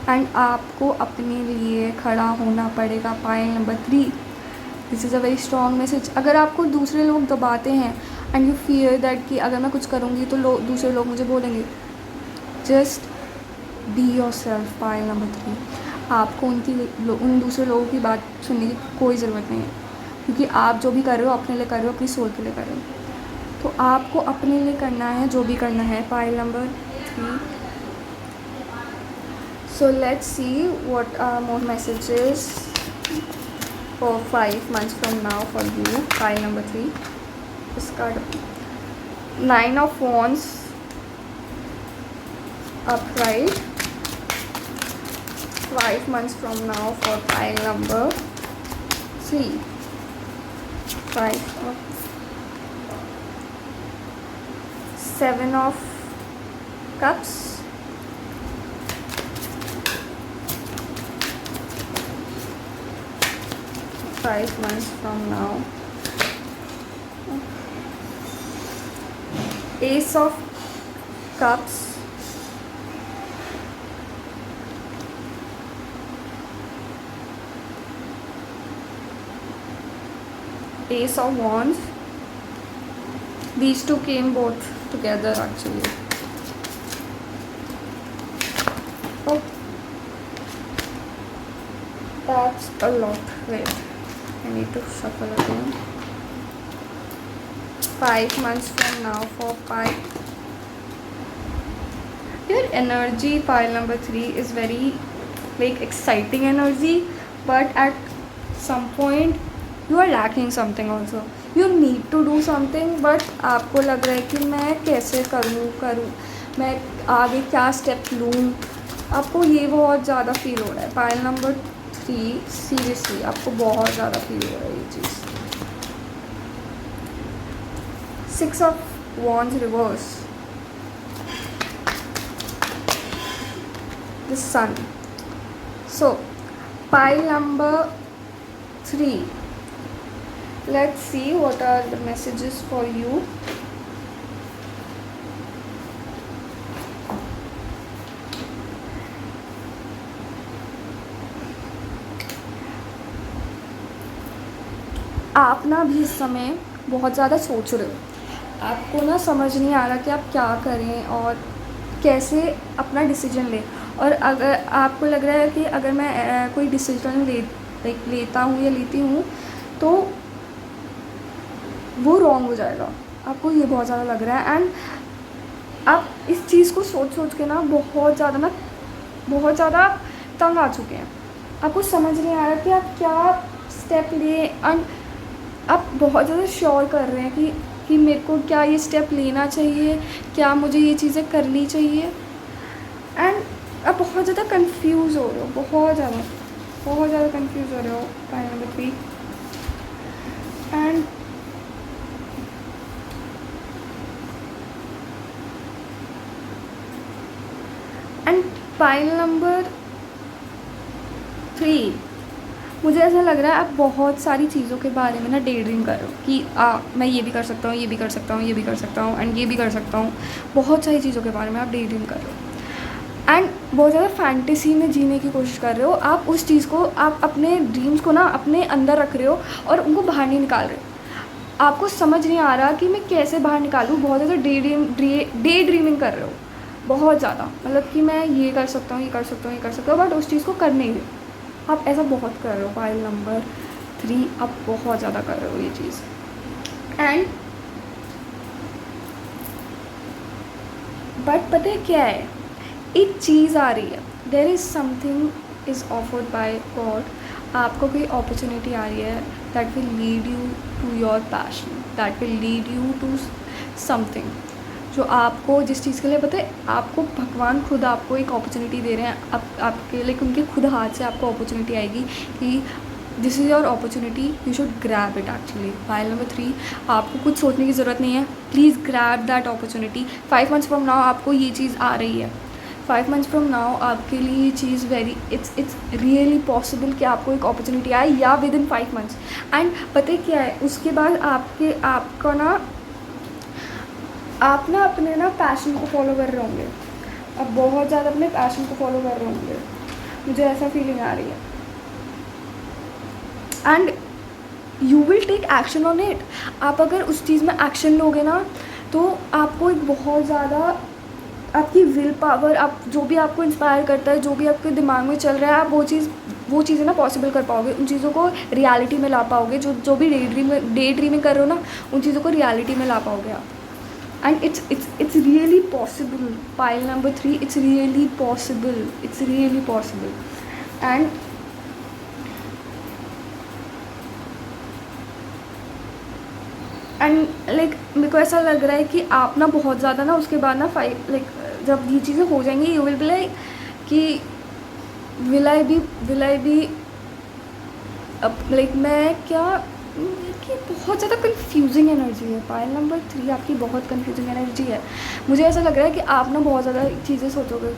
एंड आपको अपने लिए खड़ा होना पड़ेगा। Pile number 3, this is a very strong message. अगर आपको दूसरे लोग दबाते हैं एंड यू फियर दैट कि अगर मैं कुछ करूँगी तो दूसरे लोग मुझे बोलेंगे, just be your self. Pile number 3, आपको उन दूसरे लोगों की बात सुनने की कोई ज़रूरत नहीं है, क्योंकि आप जो भी कर रहे हो अपने लिए कर रहे हो, अपनी सोल के लिए कर रहे हो। तो आपको अपने लिए करना है जो भी करना है। Pile number 3। So let's see what are more messages for 5 months from now for you. Pile number 3. This card, 9 of Wands upright. 5 months from now for pile number 3. 5 of 7 of Cups. 5 months from now. Ace of Cups, Ace of Wands. These two came both together actually. Oh, that's a lot. Wait, I need to shuffle again. 5 months from now for five. Your energy, pile number 3, is very like exciting energy, but at some point you are lacking something also. You need to do something, but आपको लग रहा है कि मैं कैसे करूँ, मैं आगे क्या स्टेप लूँ, आपको ये बहुत ज़्यादा फील हो रहा है. पाइल नंबर 3, सीरियसली आपको बहुत ज़्यादा फील हो रहा है ये चीज़. 6 of Wands reverse, the Sun. So pile number 3, let's see what are the messages for you. आप ना भी इस समय बहुत ज़्यादा सोच रहे हो. आपको ना समझ नहीं आ रहा कि आप क्या करें और कैसे अपना डिसीजन लें. और अगर आपको लग रहा है कि अगर मैं कोई डिसीजन लेता हूँ या लेती हूँ तो वो रॉन्ग हो जाएगा, आपको ये बहुत ज़्यादा लग रहा है. एंड आप इस चीज़ को सोच के ना बहुत ज़्यादा तंग आ चुके हैं. आपको समझ नहीं आ रहा कि आप क्या स्टेप लें. एंड आप बहुत ज़्यादा श्योर कर रहे हैं कि मेरे को क्या ये स्टेप लेना चाहिए, क्या मुझे ये चीज़ें करनी चाहिए. एंड आप बहुत ज़्यादा कंफ्यूज हो रहे हो, बहुत ज़्यादा कंफ्यूज हो रहे हो. Pile number 3. And pile number 3, मुझे ऐसा लग रहा है आप बहुत सारी चीज़ों के बारे में ना डे ड्रीम कर रहे हो कि मैं ये भी कर सकता हूँ, ये भी कर सकता हूँ, ये भी कर सकता हूँ एंड ये भी कर सकता हूँ. बहुत सारी चीज़ों के बारे में आप डे ड्रीम कर रहे हो एंड बहुत ज़्यादा फैंटेसी में जीने की कोशिश कर रहे हो. आप उस चीज़ को, आप अपने ड्रीम्स को ना अपने अंदर रख रहे हो और उनको बाहर नहीं निकाल रहे. आपको समझ नहीं आ रहा कि मैं कैसे बाहर निकालूँ. बहुत ज़्यादा डे ड्रीमिंग कर रहे हो, बहुत ज़्यादा. मतलब कि मैं ये कर सकता हूँ, ये कर सकता हूँ, ये कर सकता हूँ, बट उस चीज़ को कर नहीं रहे. आप ऐसा बहुत कर रहे हो. पाइल नंबर 3, आप बहुत ज़्यादा कर रहे हो ये चीज़. एंड बट पता है क्या है, एक चीज़ आ रही है. There is something is offered by God. आपको कोई अपॉर्चुनिटी आ रही है that will lead you to your passion, that will lead you to something. जो आपको जिस चीज़ के लिए, पता है, आपको भगवान खुद आपको एक अपॉर्चुनिटी दे रहे हैं. आपके लाइक उनके खुद हाथ से आपको अपॉर्चुनिटी आएगी कि this is your opportunity, you should grab it. Actually pile number 3, आपको कुछ सोचने की ज़रूरत नहीं है. Please grab that opportunity. 5 months from now आपको ये चीज़ आ रही है. 5 मंथ्स फ्रॉम नाउ आपके लिए ये चीज़ इट्स रियली पॉसिबल कि आपको एक अपॉर्चुनिटी आए, या विद इन 5 मंथ्स. एंड पता है क्या है, उसके बाद आपका ना आप ना अपने ना पैशन को फॉलो कर रहे होंगे. आप बहुत ज़्यादा अपने पैशन को फॉलो कर रहे होंगे. मुझे ऐसा फीलिंग आ रही है. And you will take action on it. आप अगर उस चीज़ में एक्शन लोगे ना तो आपको एक बहुत ज़्यादा आपकी विल पावर, आप जो भी आपको इंस्पायर करता है, जो भी आपके दिमाग में चल रहा है, आप वो चीज़ें ना पॉसिबल कर पाओगे. उन चीज़ों को रियलिटी में ला पाओगे. जो भी डे ड्रीमिंग कर रहे हो ना, उन चीज़ों को रियलिटी में ला पाओगे आप. And it's really possible. Pile number 3, it's really possible. And like मेरे को ऐसा लग रहा है कि आप ना बहुत ज़्यादा ना उसके बाद ना जब ये चीज़ें हो जाएंगी, यू विल बी लाइक कि विल आई बी लाइक मैं क्या, कि बहुत ज़्यादा कंफ्यूजिंग एनर्जी है. पाइल नंबर 3 आपकी बहुत कंफ्यूजिंग एनर्जी है. मुझे ऐसा लग रहा है कि आप ना बहुत ज़्यादा चीज़ें सोचोगे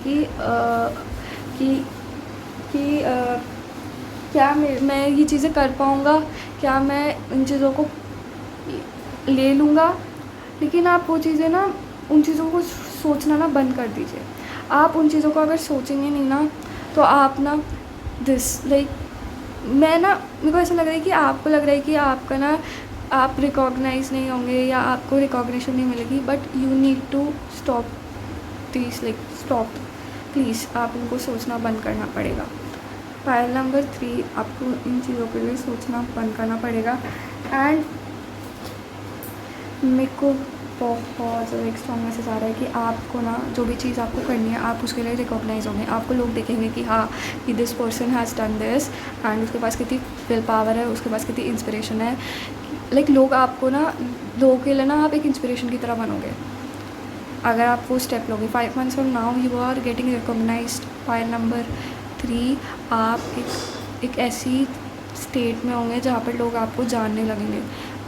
कि क्या मैं ये चीज़ें कर पाऊँगा, क्या मैं इन चीज़ों को ले लूँगा। लेकिन आप वो चीज़ें ना, उन चीज़ों को सोचना ना बंद कर दीजिए। आप उन चीज़ों को अगर सोचेंगे नहीं ना, तो आप ना मैं ना, मेरे को ऐसा लग रहा है कि आपको लग रहा है कि आपका ना, आप रिकॉग्नाइज़ नहीं होंगे या आपको रिकॉग्निशन नहीं मिलेगी, but you need to stop this, stop please. आप इनको सोचना बंद करना पड़ेगा। फाइल नंबर 3, आपको इन चीज़ों के लिए सोचना बंद करना पड़ेगा। एंड मेरे को बहुत ज़्यादा एक स्ट्रॉन्ग मैसेज आ रहा है कि आपको ना, जो भी चीज़ आपको करनी है, आप उसके लिए रिकॉग्नाइज़ होंगे। आपको लोग देखेंगे कि हाँ, कि this person has done this, and उसके पास कितनी विल पावर है, उसके पास कितनी इंस्पिरेशन है। लोग आपको ना, लोगों के लिए ना आप एक इंस्पिरेशन की तरह बनोगे अगर आप वो स्टेप लोगे। 5 months from now you are getting recognized. File number 3, आप एक ऐसी स्टेट में होंगे जहाँ पर लोग आपको जानने लगेंगे,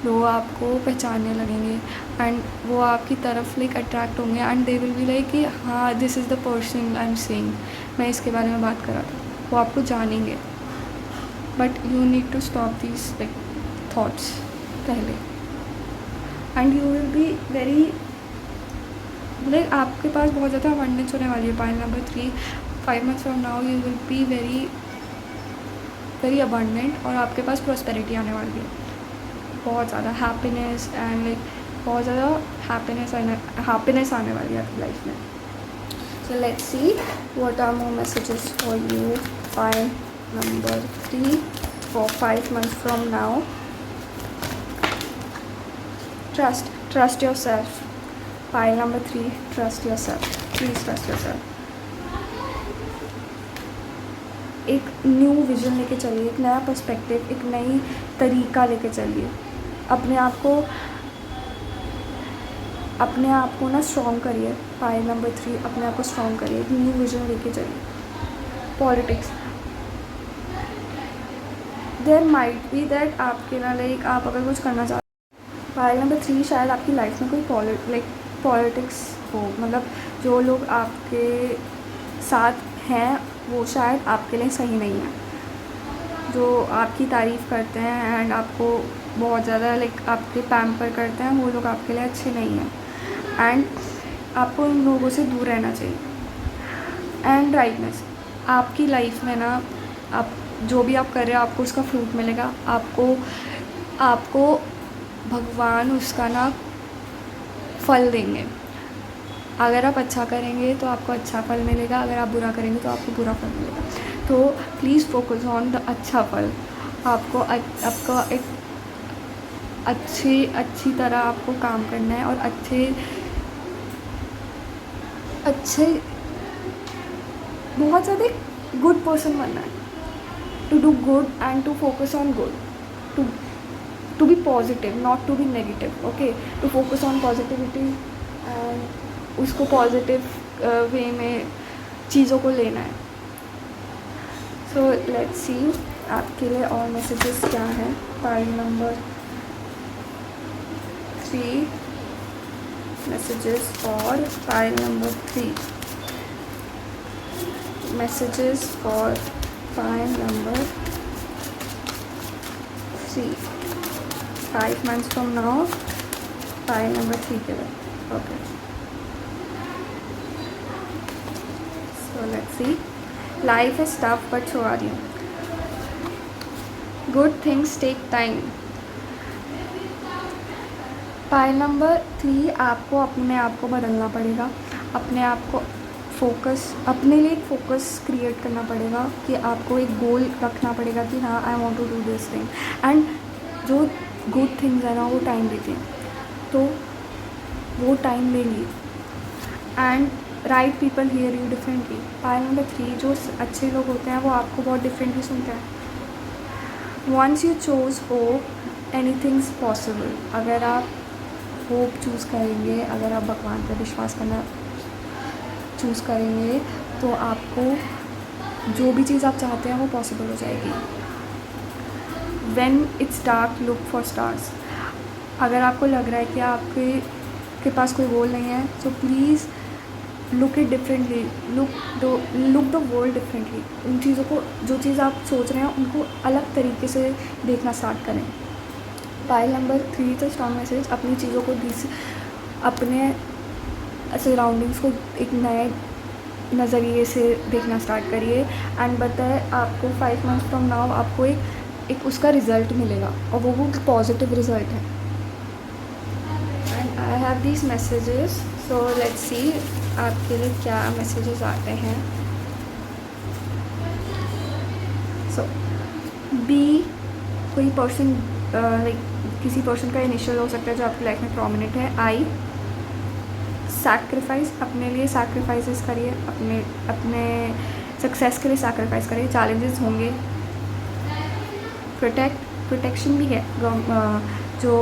लोग आपको पहचानने लगेंगे, एंड वो आपकी तरफ अट्रैक्ट होंगे, and they will be like कि हाँ, this is the person I am seeing, मैं इसके बारे में बात कर रहा था। वो आपको जानेंगे, but you need to stop these thoughts पहले, and you will be very आपके पास बहुत ज़्यादा अबंडेंस होने वाली है। File number 3, 5 months from now you will be very very abundant, और आपके पास प्रॉस्पेरिटी आने वाली है, बहुत ज़्यादा हैप्पीनेस, एंड बहुत ज़्यादा हैप्पीनेस आने वाली है आपकी लाइफ में। So let's see what are more messages for you. File number 3 for 5 months from now. Trust yourself. File number 3, trust yourself, please trust yourself. एक new vision लेके चलिए, एक नया पर्सपेक्टिव, एक नई तरीका लेके चलिए। अपने आप को ना स्ट्रॉन्ग करिए। फाइल नंबर 3, अपने आप को स्ट्रॉन्ग करिए, एक न्यू विजन लेके चलिए। Politics, there might be that आपके ना आप अगर कुछ करना चाहते हैं। फाइल नंबर 3, शायद आपकी लाइफ में कोई पॉलिटिक्स हो, जो लोग आपके साथ हैं वो शायद आपके लिए सही नहीं है। जो आपकी तारीफ़ करते हैं एंड आपको बहुत ज़्यादा आपके पैम्पर करते हैं, वो लोग आपके लिए अच्छे नहीं हैं, एंड आपको इन लोगों से दूर रहना चाहिए। एंड राइटनेस, आपकी लाइफ में ना, आप जो भी आप कर रहे हो, आपको उसका फ्रूट मिलेगा। आपको भगवान उसका ना फल देंगे। अगर आप अच्छा करेंगे तो आपको अच्छा फल मिलेगा, अगर आप बुरा करेंगे तो आपको बुरा फल मिलेगा। तो प्लीज़ फोकस ऑन द अच्छा फल। आपका एक अच्छी तरह आपको काम करना है, और अच्छे बहुत ज़्यादा गुड पर्सन बनना है। To do good and to focus on good, to be positive, not to be negative. Okay, to focus on positivity and उसको पॉजिटिव वे में चीज़ों को लेना है। सो लेट्स सी आपके लिए और मैसेजेस क्या हैं। File number 3, messages for file number 3, messages for file number 3, 5 months from now, file number 3 के लिए। Okay, so let's see. Life is tough, but so are you. Good things take time. File number 3, आपको अपने आप को बदलना पड़ेगा। अपने आप को अपने लिए एक फोकस क्रिएट करना पड़ेगा, कि आपको एक गोल रखना पड़ेगा कि हाँ, I want to do this thing, and जो गुड थिंग्स है ना, वो टाइम देती हैं, तो वो टाइम ले लिए। And right people here you differently. File number 3, जो अच्छे लोग होते हैं वो आपको बहुत डिफरेंटली सुनते हैं। Once you choose hope, anything's possible. अगर आप होप चूज़ करेंगे, अगर आप भगवान पर विश्वास करना चूज़ करेंगे, तो आपको जो भी चीज़ आप चाहते हैं वो पॉसिबल हो जाएगी। When it's dark, look for stars. अगर आपको लग रहा है कि आपके पास कोई गोल नहीं है, तो please look it differently, look the world differently. उन चीज़ों को, जो चीज़ आप सोच रहे हैं उनको अलग तरीके से देखना स्टार्ट करें। Pile number 3 the strong message, अपनी चीज़ों को अपने सराउंडिंग्स को एक नए नज़रिए से देखना स्टार्ट करिए। एंड बताए आपको 5 मंथ्स फ्रॉम नाउ आपको एक उसका रिज़ल्ट मिलेगा और वो पॉजिटिव रिज़ल्ट है। And I have these messages, so let's see आपके लिए क्या मैसेजेस आते हैं। सो बी, कोई पर्सन लाइक किसी पर्सन का इनिशियल हो सकता है जो आपकी लाइफ में प्रोमिनेंट है। आई, सैक्रिफाइस, अपने लिए सैक्रिफाइसेस करिए, अपने सक्सेस के लिए सैक्रिफाइस करिए। चैलेंजेस होंगे। प्रोटेक्शन भी है, जो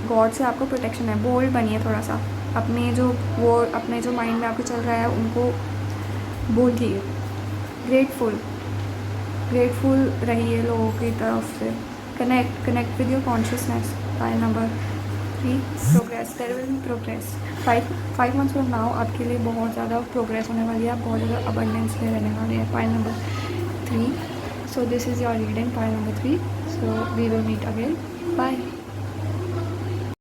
गॉड से आपको प्रोटेक्शन है। बोल्ड बनिए थोड़ा सा, अपने जो माइंड में आपके चल रहा है उनको बोलिए। ग्रेटफुल रहिए लोगों की तरफ से। Connect with your consciousness. Pile number 3 progress, there will be progress. 5 months from now आपके लिए बहुत ज़्यादा प्रोग्रेस होने वाली है, आप बहुत ज़्यादा अबंडेंस में रहने वाले हैं। Pile number 3, so this is your reading, pile number 3। So we will meet again, bye.